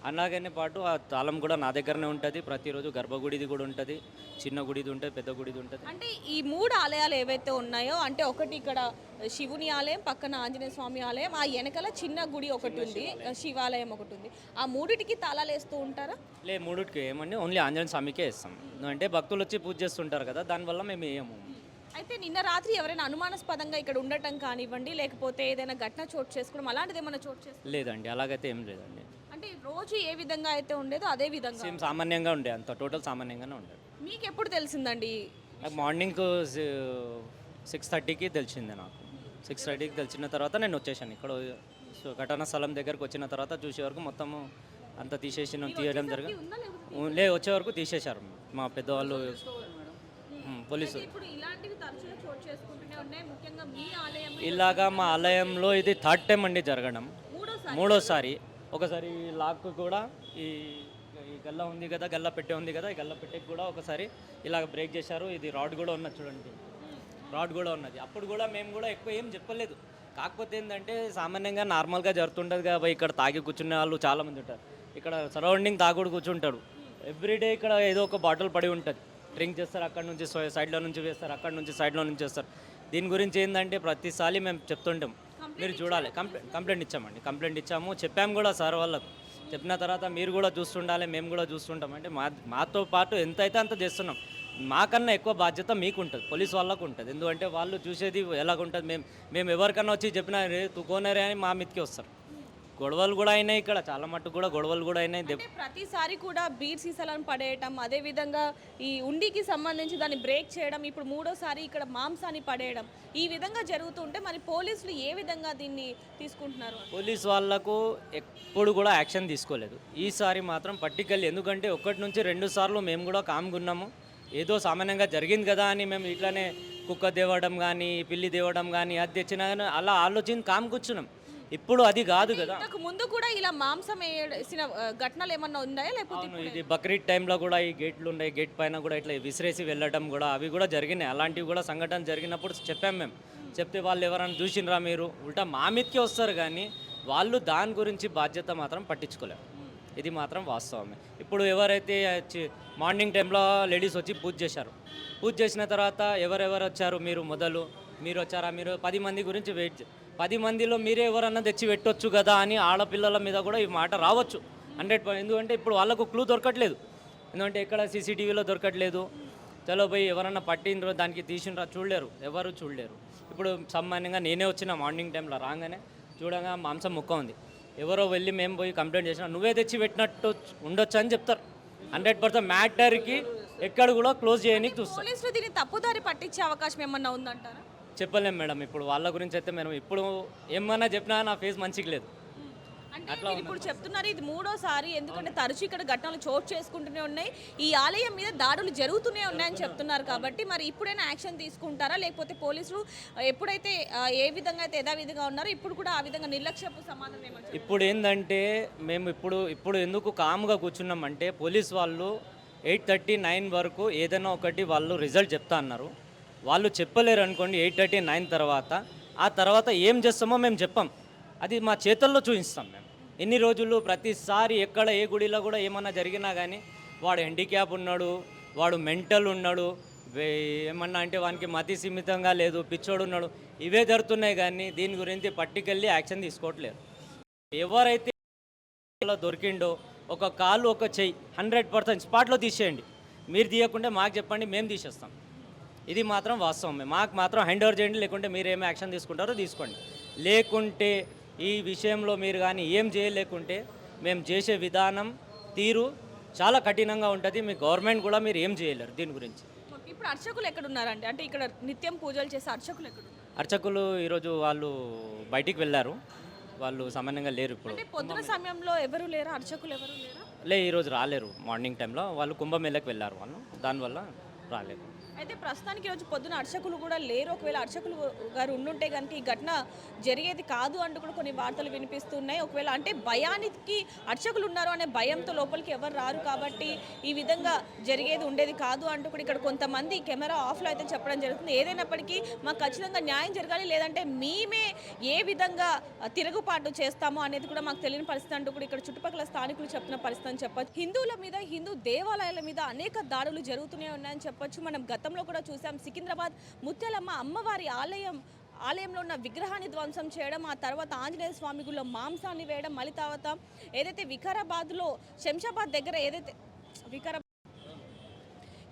అలాగనే పాటు ఆ తాళం కూడా నా దగ్గరనే ఉంటుంది. ప్రతిరోజు గర్భగుడిది కూడా ఉంటుంది, చిన్న గుడిది ఉంటుంది, పెద్ద గుడిది ఉంటుంది. అంటే ఈ 3 ఆలయాలు ఏవైతే ఉన్నాయో, అంటే ఒకటి ఇక్కడ శివుని ఆలయం, పక్కన ఆంజనేయ స్వామి ఆలయం, ఆ వెనకాల చిన్న గుడి ఒకటి ఉంది, శివాలయం ఒకటి ఉంది. ఆ మూడిటికి తాళాలు వేస్తూ ఉంటారా? లే, మూడిటికి ఏమండి, ఓన్లీ ఆంజనేయ స్వామికే వేస్తాం. అంటే భక్తులు వచ్చి పూజ చేస్తుంటారు కదా, దానివల్ల మేము వేయము. అయితే నిన్న రాత్రి ఎవరైనా అనుమానాస్పదంగా ఇక్కడ ఉండటం కానివ్వండి, లేకపోతే ఏదైనా ఘటన చోటు చేసుకోవడం అలాంటిది ఏమైనా చోటు చేసుకో? లేదండి, అలాగైతే ఏం లేదండి. అంటే రోజు ఏ విధంగా అయితే ఉండేదో అదే విధంగా సేమ్ సామాన్యంగా ఉండే, అంత టోటల్ సామాన్యంగానే ఉండేది. మీకు ఎప్పుడు తెలిసిందండి? నాకు మార్నింగ్ 6:30కి తెలిసిందే. నాకు 6:30కి తెలిసిన తర్వాత నేను వచ్చేసాను. ఇక్కడ ఘటనా స్థలం దగ్గరకు వచ్చిన తర్వాత చూసే వరకు మొత్తము అంతా తీయడం జరిగింది. వచ్చే వరకు తీసేశారు మా పెద్దవాళ్ళు, పోలీసులు. ఇప్పుడు ఇలాంటివి తరచుగా చోటు చేసుకుంటూనే ఉన్నాయి, ముఖ్యంగా మీ ఆలయం. ఇలాగా మా ఆలయంలో ఇది 3rd టైం అండి జరగడం, మూడోసారి. ఒకసారి లాక్ కూడా ఈ గల్ల ఉంది కదా, గల్ల పెట్టే ఉంది కదా, ఈ గల్ల పెట్టేకి కూడా ఒకసారి ఇలాగ బ్రేక్ చేశారు. ఇది రాడ్ కూడా ఉన్నది చూడండి, రాడ్ కూడా ఉన్నది. అప్పుడు కూడా మేము కూడా ఎక్కువ ఏం చెప్పలేదు. కాకపోతే ఏంటంటే సామాన్యంగా నార్మల్గా జరుగుతుంటుంది కాబట్టి ఇక్కడ తాగి కూర్చునే వాళ్ళు చాలామంది ఉంటారు. ఇక్కడ సరౌండింగ్ తాగుడు కూర్చుంటారు. ఎవ్రీడే ఇక్కడ ఏదో ఒక బాటిల్ పడి ఉంటుంది, డ్రింక్ చేస్తారు, అక్కడ నుంచి సైడ్లో నుంచి వేస్తారు, అక్కడ నుంచి సైడ్లో నుంచి వేస్తారు. దీని గురించి ఏంటంటే ప్రతిసారి మేము చెప్తుంటాం, మీరు చూడాలి. కంప్లైంట్ ఇచ్చామండి, కంప్లైంట్ ఇచ్చాము, చెప్పాము కూడా సార్ వాళ్ళకు. చెప్పిన తర్వాత మీరు కూడా చూస్తుండాలి, మేము కూడా చూస్తుంటాం. అంటే మాతో పాటు ఎంత అయితే అంత చేస్తున్నాం. మాకన్నా ఎక్కువ బాధ్యత మీకు ఉంటుంది, పోలీస్ వాళ్ళకు ఉంటుంది. ఎందుకంటే వాళ్ళు చూసేది ఎలాగుంటుంది, మేము ఎవరికన్నా వచ్చి చెప్పినా రే తుకోనరే అని మా మీదకి వస్తారు. గొడవలు కూడా అయినాయి ఇక్కడ, చాలా మట్టుకు కూడా గొడవలు కూడా అయినాయి. అంటే ప్రతిసారి కూడా బీర్ సీసాలను పడేయటం, అదేవిధంగా ఈ ఉండికి సంబంధించి దాన్ని బ్రేక్ చేయడం, ఇప్పుడు మూడోసారి ఇక్కడ మాంసాన్ని పడేయడం, ఈ విధంగా జరుగుతుంటే మరి పోలీసులు ఏ విధంగా దీన్ని తీసుకుంటున్నారు? పోలీస్ వాళ్ళకు ఎప్పుడు కూడా యాక్షన్ తీసుకోలేదు. ఈసారి మాత్రం పర్టికులర్లీ, ఎందుకంటే 1 నుంచి 2 సార్లు మేము కూడా కామ్గా ఉన్నాము. ఏదో సామాన్యంగా జరిగింది కదా అని మేము ఇట్లానే కుక్క తేవడం కానీ పిల్లి తేవడం కానీ అది తెచ్చినా కానీ అలా ఆలోచించి కామ్ కూర్చున్నాం. ఇప్పుడు అది కాదు కదా. ఇంతకు ముందు కూడా ఇలా మాంసం వేసిన ఘటనలు ఏమన్నా ఉన్నాయా లేకపోతే అవును, ఇది బక్రీద్ టైంలో కూడా ఈ గేట్లు ఉన్నాయి, గేట్ పైన కూడా ఇట్లా విసిరేసి వెళ్ళడం కూడా అవి కూడా జరిగినాయి. అలాంటివి కూడా సంఘటన జరిగినప్పుడు చెప్పాం మేము. చెప్తే వాళ్ళు ఎవరైనా చూసినరా మీరు ఉల్టా మా మీదకే వస్తారు, కానీ వాళ్ళు దాని గురించి బాధ్యత మాత్రం పట్టించుకోలేరు. ఇది మాత్రం వాస్తవమే. ఇప్పుడు ఎవరైతే మార్నింగ్ టైంలో లేడీస్ వచ్చి పూజ చేశారు, పూజ చేసిన తర్వాత ఎవరెవరు వచ్చారు, మీరు వచ్చారా, మీరు 10 మంది గురించి వెయిట్ 10 మందిలో మీరే ఎవరన్నా తెచ్చి పెట్టొచ్చు కదా అని ఆడపిల్లల మీద కూడా ఈ మాట రావచ్చు 100%. ఎందుకంటే ఇప్పుడు వాళ్ళకు క్లూ దొరకట్లేదు, ఎందుకంటే ఎక్కడ సీసీటీవీలో దొరకట్లేదు. చలో పోయి ఎవరన్నా పట్టినరో దానికి తీసినరా చూడలేరు, ఎవరు చూడలేరు. ఇప్పుడు సామాన్యంగా నేనే వచ్చిన మార్నింగ్ టైంలో రాగానే చూడగా మాంసం ముక్క ఉంది, ఎవరో వెళ్ళి మేము పోయి కంప్లైంట్ చేసినా నువ్వే తెచ్చి పెట్టినట్టు ఉండొచ్చు అని చెప్తారు. 100% మ్యాటర్కి ఎక్కడ కూడా క్లోజ్ చేయడానికి చూస్తారు. పోలీసులు దీన్ని తప్పుదారి పట్టించే అవకాశం ఏమన్నా ఉందంటారా? చెప్పలేం మేడం. ఇప్పుడు వాళ్ళ గురించి అయితే మేము ఇప్పుడు ఏమన్నా చెప్పినా నా ఫేస్ మంచిగా లేదు. అంటే మీరు ఇప్పుడు చెప్తున్నారు ఇది మూడోసారి, ఎందుకంటే తరచూ ఇక్కడ ఘటనలు చోటు చేసుకుంటూనే ఉన్నాయి, ఈ ఆలయం మీద దాడులు జరుగుతూనే ఉన్నాయని చెప్తున్నారు. కాబట్టి మరి ఇప్పుడైనా యాక్షన్ తీసుకుంటారా, లేకపోతే పోలీసులు ఎప్పుడైతే ఏ విధంగా అయితే యథావిధిగా ఉన్నారో ఇప్పుడు కూడా ఆ విధంగా నిర్లక్ష్యపు సమాధానం ఏమంటారు? ఇప్పుడు ఏంటంటే మేము ఇప్పుడు ఎందుకు కామ్గా కూర్చున్నామంటే పోలీస్ వాళ్ళు 8:39 వరకు ఏదైనా ఒకటి వాళ్ళు రిజల్ట్ చెప్తా అన్నారు. వాళ్ళు చెప్పలేరు అనుకోండి 8:39 తర్వాత, ఆ తర్వాత ఏం చేస్తామో మేము చెప్పాం, అది మా చేతుల్లో చూపిస్తాం మేము. ఎన్ని రోజులు ప్రతిసారి ఎక్కడ ఏ గుడిలో కూడా ఏమన్నా జరిగినా కానీ వాడు హ్యాండిక్యాప్ ఉన్నాడు, వాడు మెంటల్ ఉన్నాడు, ఏమన్నా అంటే వానికి మతి సీమితంగా లేదు, పిచ్చోడు ఉన్నాడు, ఇవే జరుగుతున్నాయి. కానీ దీని గురించి పర్టికులర్లీ యాక్షన్ తీసుకోవట్లేదు. ఎవరైతే దొరికిండో ఒక కాలు ఒక చెయ్యి 100% స్పాట్లో తీసేయండి. మీరు తీయకుంటే మాకు చెప్పండి, మేము తీసేస్తాం. ఇది మాత్రం వాస్తవమే. మాకు మాత్రం హ్యాండ్ ఓవర్ చేయండి, లేకుంటే మీరు ఏమి యాక్షన్ తీసుకుంటారో తీసుకోండి. లేకుంటే ఈ విషయంలో మీరు కానీ ఏం చేయలేకుంటే మేము చేసే విధానం తీరు చాలా కఠినంగా ఉంటుంది. మీ గవర్నమెంట్ కూడా మీరు ఏం చేయలేరు దీని గురించి. ఇప్పుడు అర్చకులు ఎక్కడ ఉన్నారంటే, అంటే ఇక్కడ నిత్యం పూజలు చేసే అర్చకులు ఎక్కడ ఉన్నారు? అర్చకులు ఈరోజు వాళ్ళు బయటికి వెళ్ళారు, వాళ్ళు సామాన్యంగా లేరు. ఇప్పుడు అంటే పొద్దున సమయంలో ఎవరు లేరా, అర్చకులు ఎవరు లేరా? ఈరోజు రాలేరు. మార్నింగ్ టైంలో వాళ్ళు కుంభమేళకి వెళ్ళారు, వాళ్ళు దానివల్ల రాలేదు. అయితే ప్రస్తుతానికి ఈరోజు పొద్దున అర్చకులు కూడా లేరు. ఒకవేళ అర్చకులు గారు ఉండుంటే కనుక ఈ ఘటన జరిగేది కాదు అంటూ కూడా కొన్ని వార్తలు వినిపిస్తున్నాయి. ఒకవేళ అంటే భయానికి అర్చకులు ఉన్నారు అనే భయంతో లోపలికి ఎవరు రారు, కాబట్టి ఈ విధంగా జరిగేది ఉండేది కాదు అంటూ కూడా ఇక్కడ కొంతమంది కెమెరా ఆఫ్లో అయితే చెప్పడం జరుగుతుంది. ఏదైనప్పటికీ మాకు ఖచ్చితంగా న్యాయం జరగాలి, లేదంటే మేమే ఏ విధంగా తిరుగుబాటు చేస్తామో అనేది కూడా మాకు తెలియని పరిస్థితి అంటూ కూడా ఇక్కడ చుట్టుపక్కల స్థానికులు చెప్తున్న పరిస్థితి అని చెప్పచ్చు. హిందువుల మీద, హిందూ దేవాలయాల మీద అనేక దాడులు జరుగుతూనే ఉన్నాయని చెప్పొచ్చు. మనం గతంలో కూడా చూసాం, సికింద్రాబాద్ ముత్యాలమ్మ అమ్మవారి ఆలయంలో ఉన్న విగ్రహాన్ని ధ్వంసం చేయడం, ఆ తర్వాత ఆంజనేయ స్వామి గుడిలో మాంసాన్ని వేయడం, మళ్ళీ తర్వాత ఏదైతే వికారాబాద్లో శంషాబాద్ దగ్గర ఏదైతే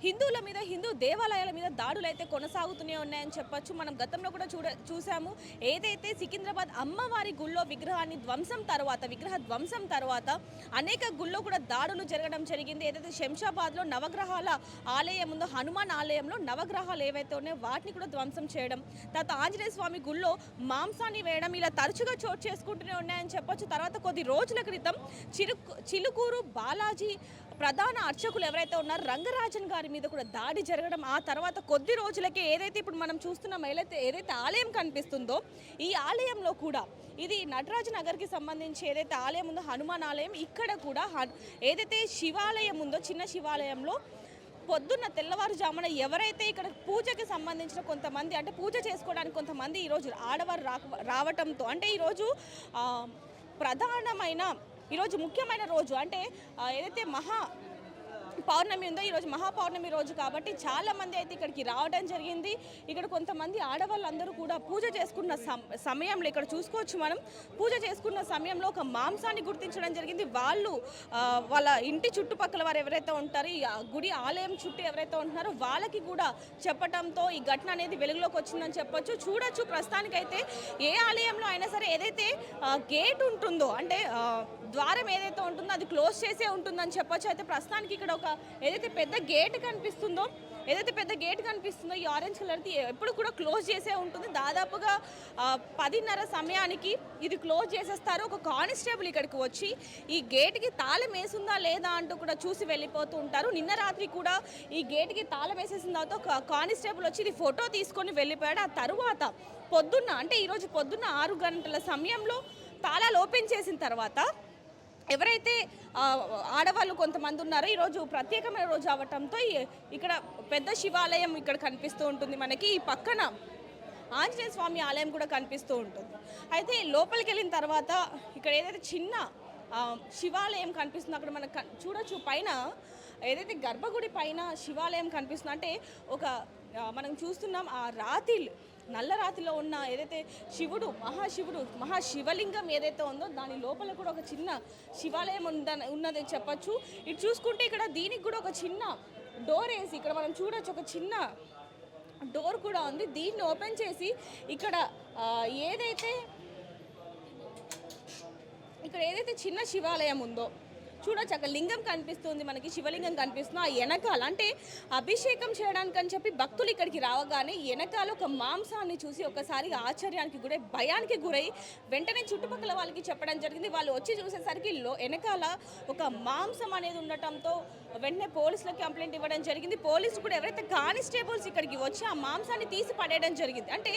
హిందువుల మీద, హిందూ దేవాలయాల మీద దాడులు అయితే కొనసాగుతూనే ఉన్నాయని చెప్పొచ్చు. మనం గతంలో కూడా చూసాము, ఏదైతే సికింద్రాబాద్ అమ్మవారి గుళ్ళో విగ్రహ ధ్వంసం తర్వాత అనేక గుళ్ళో కూడా దాడులు జరగడం జరిగింది. ఏదైతే శంషాబాద్లో నవగ్రహాల ఆలయం ఉందో, హనుమాన్ ఆలయంలో నవగ్రహాలు ఏవైతే ఉన్నాయో వాటిని కూడా ధ్వంసం చేయడం, తర్వాత ఆంజనేయ స్వామి గుళ్ళో మాంసాన్ని వేయడం, ఇలా తరచుగా చోటు చేసుకుంటూనే ఉన్నాయని చెప్పొచ్చు. తర్వాత కొద్ది రోజుల క్రితం చిలుకూరు బాలాజీ ప్రధాన అర్చకులు ఎవరైతే ఉన్నారో రంగరాజన్ గారి మీద కూడా దాడి జరగడం, ఆ తర్వాత కొద్ది రోజులకే ఏదైతే ఇప్పుడు మనం చూస్తున్నాం, ఏదైతే ఆలయం కనిపిస్తుందో ఈ ఆలయంలో కూడా, ఇది నటరాజ నగర్కి సంబంధించి ఏదైతే ఆలయం ఉందో హనుమాన్ ఆలయం, ఇక్కడ కూడా ఏదైతే శివాలయం ఉందో చిన్న శివాలయంలో పొద్దున్న తెల్లవారుజామున ఎవరైతే ఇక్కడ పూజకి సంబంధించిన కొంతమంది, అంటే పూజ చేసుకోవడానికి కొంతమంది ఈరోజు ఆడవారు రావటంతో, అంటే ఈరోజు ఈరోజు ముఖ్యమైన రోజు, అంటే ఏదైతే పౌర్ణమి ఉందో ఈరోజు మహాపౌర్ణమి రోజు కాబట్టి చాలామంది అయితే ఇక్కడికి రావడం జరిగింది. ఇక్కడ కొంతమంది ఆడవాళ్ళందరూ కూడా పూజ చేసుకున్న సమయంలో ఇక్కడ చూసుకోవచ్చు మనం. పూజ చేసుకున్న సమయంలో ఒక మాంసాన్ని గుర్తించడం జరిగింది. వాళ్ళు వాళ్ళ ఇంటి చుట్టుపక్కల వారు ఎవరైతే ఉంటారో ఈ గుడి ఆలయం చుట్టూ ఎవరైతే ఉంటున్నారో వాళ్ళకి కూడా చెప్పడంతో ఈ ఘటన అనేది వెలుగులోకి వచ్చిందని చెప్పొచ్చు. చూడొచ్చు ప్రస్తుతానికైతే ఏ ఆలయంలో అయినా సరే ఏదైతే గేట్ ఉంటుందో అంటే ద్వారం ఏదైతే ఉంటుందో అది క్లోజ్ చేసే ఉంటుందని చెప్పొచ్చు. అయితే ప్రస్తుతానికి ఇక్కడ ఒక ఏదైతే పెద్ద గేట్ కనిపిస్తుందో ఈ ఆరెంజ్ కలర్ది ఎప్పుడు కూడా క్లోజ్ చేసే ఉంటుంది. దాదాపుగా 10:30 సమయానికి ఇది క్లోజ్ చేసేస్తారు. ఒక కానిస్టేబుల్ ఇక్కడికి వచ్చి ఈ గేట్కి తాళం వేసిందా లేదా అంటూ కూడా చూసి వెళ్ళిపోతూ ఉంటారు. నిన్న రాత్రి కూడా ఈ గేట్కి తాళం వేసేసిన తర్వాత ఒక కానిస్టేబుల్ వచ్చి ఇది ఫోటో తీసుకొని వెళ్ళిపోయాడు. ఆ తరువాత పొద్దున్న అంటే ఈరోజు పొద్దున్న 6 గంటల సమయంలో తాళాలు ఓపెన్ చేసిన తర్వాత ఎవరైతే ఆడవాళ్ళు కొంతమంది ఉన్నారో ఈరోజు ప్రత్యేకమైన రోజు అవ్వటంతో ఇక్కడ పెద్ద శివాలయం ఇక్కడ కనిపిస్తూ ఉంటుంది మనకి. ఈ పక్కన ఆంజనేయ స్వామి ఆలయం కూడా కనిపిస్తూ ఉంటుంది. అయితే లోపలికి వెళ్ళిన తర్వాత ఇక్కడ ఏదైతే చిన్న శివాలయం కనిపిస్తుందో అక్కడ మనకు చూడొచ్చు. పైన ఏదైతే గర్భగుడి పైన శివాలయం కనిపిస్తుందో అంటే ఒక మనం చూస్తున్నాం ఆ నల్ల రాతిలో ఉన్న ఏదైతే మహాశివలింగం ఏదైతే ఉందో దాని లోపల కూడా ఒక చిన్న శివాలయం ఉన్నదని చెప్పచ్చు. ఇటు చూసుకుంటే ఇక్కడ దీనికి కూడా ఒక చిన్న డోర్ వేసి ఇక్కడ మనం చూడొచ్చు. ఒక చిన్న డోర్ కూడా ఉంది. దీన్ని ఓపెన్ చేసి ఇక్కడ ఏదైతే చిన్న శివాలయం ఉందో చూడొచ్చు. అక్కడ లింగం కనిపిస్తుంది మనకి, శివలింగం కనిపిస్తుంది. ఆ వెనకాల అంటే అభిషేకం చేయడానికి అని చెప్పి భక్తులు ఇక్కడికి రావగానే వెనకాల ఒక మాంసాన్ని చూసి ఒకసారి ఆశ్చర్యానికి గురై భయానికి గురై వెంటనే చుట్టుపక్కల వాళ్ళకి చెప్పడం జరిగింది. వాళ్ళు వచ్చి చూసేసరికి వెనకాల ఒక మాంసం అనేది ఉండటంతో వెంటనే పోలీసులకు కంప్లైంట్ ఇవ్వడం జరిగింది. పోలీసులు కూడా ఎవరైతే కానిస్టేబుల్స్ ఇక్కడికి వచ్చి ఆ మాంసాన్ని తీసి పడేయడం జరిగింది. అంటే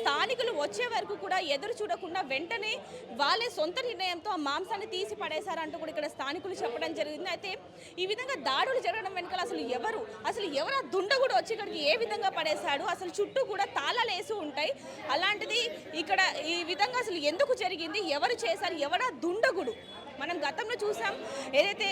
స్థానికులు వచ్చే వరకు కూడా ఎదురు చూడకుండా వెంటనే వాళ్ళే సొంత నిర్ణయంతో ఆ మాంసాన్ని తీసి పడేశారంటూ కూడా ఇక్కడ స్థానికులు చెప్పడం జరిగింది. అయితే ఈ విధంగా దాడులు జరగడం వెనకాల అసలు ఎవరు ఆ దుండగుడు వచ్చి ఇక్కడికి ఏ విధంగా పడేశాడు, అసలు చుట్టూ కూడా తాళాలు వేసి ఉంటాయి. అలాంటిది ఇక్కడ ఈ విధంగా అసలు ఎందుకు జరిగింది, ఎవరు చేశారు, ఎవరా దుండగుడు? మనం గతంలో చూసాం ఏదైతే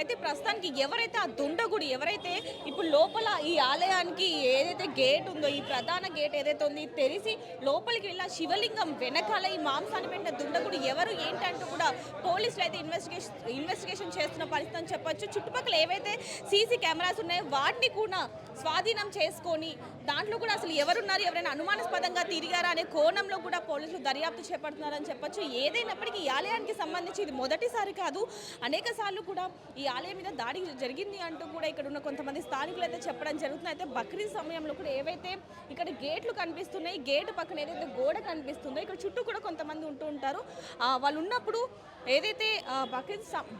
అయితే ప్రస్తుతానికి ఎవరైతే ఆ దుండగుడు ఎవరైతే ఇప్పుడు లోపల ఈ ఆలయానికి ఏదైతే గేట్ ఉందో ఈ ప్రధాన గేట్ ఏదైతే ఉందో తెరిచి లోపలికి వెళ్ళి శివలింగం వెనకాల ఈ మాంసాన్ని పెట్టిన దుండగుడు ఎవరు ఏంటంటూ కూడా పోలీసులు అయితే ఇన్వెస్టిగేషన్ చేస్తున్న పరిస్థితి అని చెప్పొచ్చు. చుట్టుపక్కల ఏవైతే సీసీ కెమెరాస్ ఉన్నాయో వాటిని కూడా స్వాధీనం చేసుకొని దాంట్లో కూడా అసలు ఎవరున్నారు, ఎవరైనా అనుమానాస్పదంగా తిరిగారా అనే కోణంలో కూడా పోలీసులు దర్యాప్తు చేపడుతున్నారని చెప్పొచ్చు. ఏదైనప్పటికీ ఈ ఆలయానికి సంబంధించి ఇది మొదటిసారి కాదు, అనేక సార్లు కూడా ఈ ఆలయం మీద దాడి జరిగింది అంటూ కూడా ఇక్కడ ఉన్న కొంతమంది స్థానికులు అయితే చెప్పడం జరుగుతుంది. అయితే బక్రీద్ సమయంలో కూడా ఏవైతే ఇక్కడ గేట్లు కనిపిస్తున్నాయి, గేటు పక్కన ఏదైతే గోడ కనిపిస్తుందో ఇక్కడ చుట్టూ కూడా కొంతమంది ఉంటూ ఉంటారు. వాళ్ళు ఉన్నప్పుడు ఏదైతే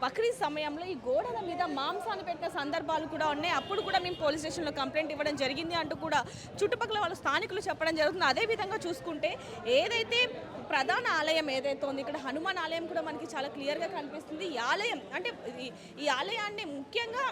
బక్రీద్ సమయంలో ఈ గోడల మీద మాంసాన్ని పెట్టిన సందర్భాలు కూడా ఉన్నాయి. అప్పుడు కూడా మేము పోలీస్ స్టేషన్లో కంప్లైంట్ ఇవ్వడం జరిగింది అంటూ కూడా చుట్టుపక్కల వాళ్ళు స్థానికులు చెప్పడం జరుగుతుంది. అదేవిధంగా చూసుకుంటే ఏదైతే ప్రధాన ఆలయం ఏదైతే ఉంది ఇక్కడ హనుమాన్ ఆలయం కూడా మనకి చాలా క్లియర్గా కనిపిస్తుంది. ఈ ఆలయం అంటే ఈ ఆలయాన్ని ముఖ్యంగా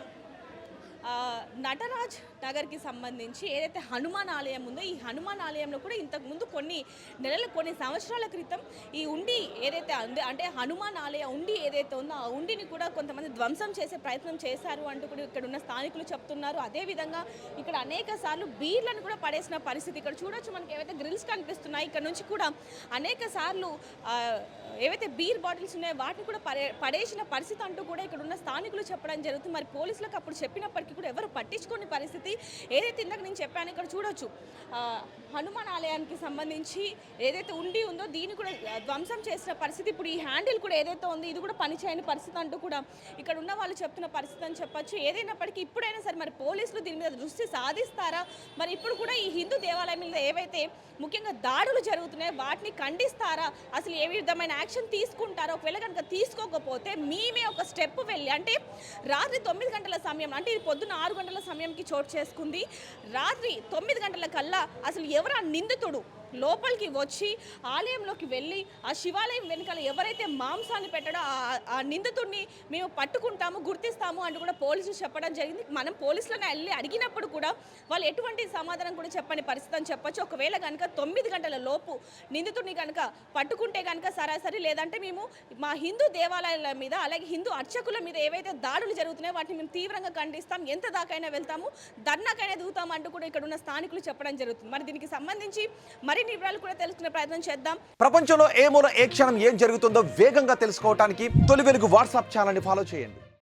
నటరాజ్ నగర్కి సంబంధించి ఏదైతే హనుమాన్ ఆలయం ఉందో ఈ హనుమాన్ ఆలయంలో కూడా ఇంతకుముందు కొన్ని సంవత్సరాల క్రితం ఈ ఉండి ఏదైతే అంటే హనుమాన్ ఆలయ ఉండి ఏదైతే ఉందో ఆ ఉండిని కూడా కొంతమంది ధ్వంసం చేసే ప్రయత్నం చేశారు అంటూ కూడా ఇక్కడ ఉన్న స్థానికులు చెప్తున్నారు. అదేవిధంగా ఇక్కడ అనేక సార్లు బీర్లను కూడా పడేసిన పరిస్థితి ఇక్కడ చూడొచ్చు. మనకి ఏవైతే గ్రిల్స్ కనిపిస్తున్నాయి ఇక్కడ నుంచి కూడా అనేక సార్లు ఏవైతే బీర్ బాటిల్స్ ఉన్నాయో వాటిని కూడా పడేసిన పరిస్థితి అంటూ కూడా ఇక్కడ ఉన్న స్థానికులు చెప్పడం జరుగుతుంది. మరి పోలీసులకు అప్పుడు చెప్పినప్పటికీ కూడా ఎవరు పట్టించుకునే పరిస్థితి ఏదైతే ఇందాక నేను చెప్పాను. ఇక్కడ చూడొచ్చు హనుమాన్ ఆలయానికి సంబంధించి ఏదైతే ఉండి ఉందో దీన్ని కూడా ధ్వంసం చేసిన పరిస్థితి. ఇప్పుడు ఈ హ్యాండిల్ కూడా ఏదైతే ఉందో ఇది కూడా పనిచేయని పరిస్థితి అంటూ కూడా ఇక్కడ ఉన్న వాళ్ళు చెప్తున్న పరిస్థితి అని చెప్పొచ్చు. ఏదైనప్పటికీ ఇప్పుడైనా సరే మరి పోలీసులు దీని మీద దృష్టి సాధిస్తారా, మరి ఇప్పుడు కూడా ఈ హిందూ దేవాలయం మీద ఏవైతే ముఖ్యంగా దాడులు జరుగుతున్నాయో వాటిని ఖండిస్తారా, అసలు ఏ విధమైన యాక్షన్ తీసుకుంటారో, ఒకవేళ కనుక తీసుకోకపోతే మేమే ఒక స్టెప్ వెళ్ళి అంటే రాత్రి 9 గంటల సమయం అంటే ఇది పొద్దున్న 6 గంటల సమయంకి చోటు చేసుకుంది. రాత్రి 9 గంటల కల్లా అసలు ఎవరా నిందితుడు లోపలికి వచ్చి ఆలయంలోకి వెళ్ళి ఆ శివాలయం వెనకాల ఎవరైతే మాంసాన్ని పెట్టాడో ఆ నిందితుడిని మేము పట్టుకుంటాము, గుర్తిస్తాము అంటూ కూడా పోలీసులు చెప్పడం జరిగింది. మనం పోలీసులను వెళ్ళి అడిగినప్పుడు కూడా వాళ్ళు ఎటువంటి సమాధానం కూడా చెప్పని పరిస్థితి అని చెప్పొచ్చు. ఒకవేళ కనుక 9 గంటల లోపు నిందితుడిని కనుక పట్టుకుంటే కనుక సరాసరి, లేదంటే మేము మా హిందూ దేవాలయాల మీద అలాగే హిందూ అర్చకుల మీద ఏవైతే దాడులు జరుగుతున్నాయో వాటిని మేము తీవ్రంగా ఖండిస్తాం, ఎంత దాకైనా వెళ్తాము, ధర్నాకైనా దిగుతాం అంటూ కూడా ఇక్కడ ఉన్న స్థానికులు చెప్పడం జరుగుతుంది. మరి దీనికి సంబంధించి మరిన్ని వివరాలు కూడా తెలుసుకునే ప్రయత్నం చేద్దాం. ప్రపంచంలో ఏ మూల ఏ క్షణం ఏం జరుగుతుందో వేగంగా తెలుసుకోవడానికి తొలి వెలుగు వాట్సాప్ ఛానల్ని ఫాలో చేయండి.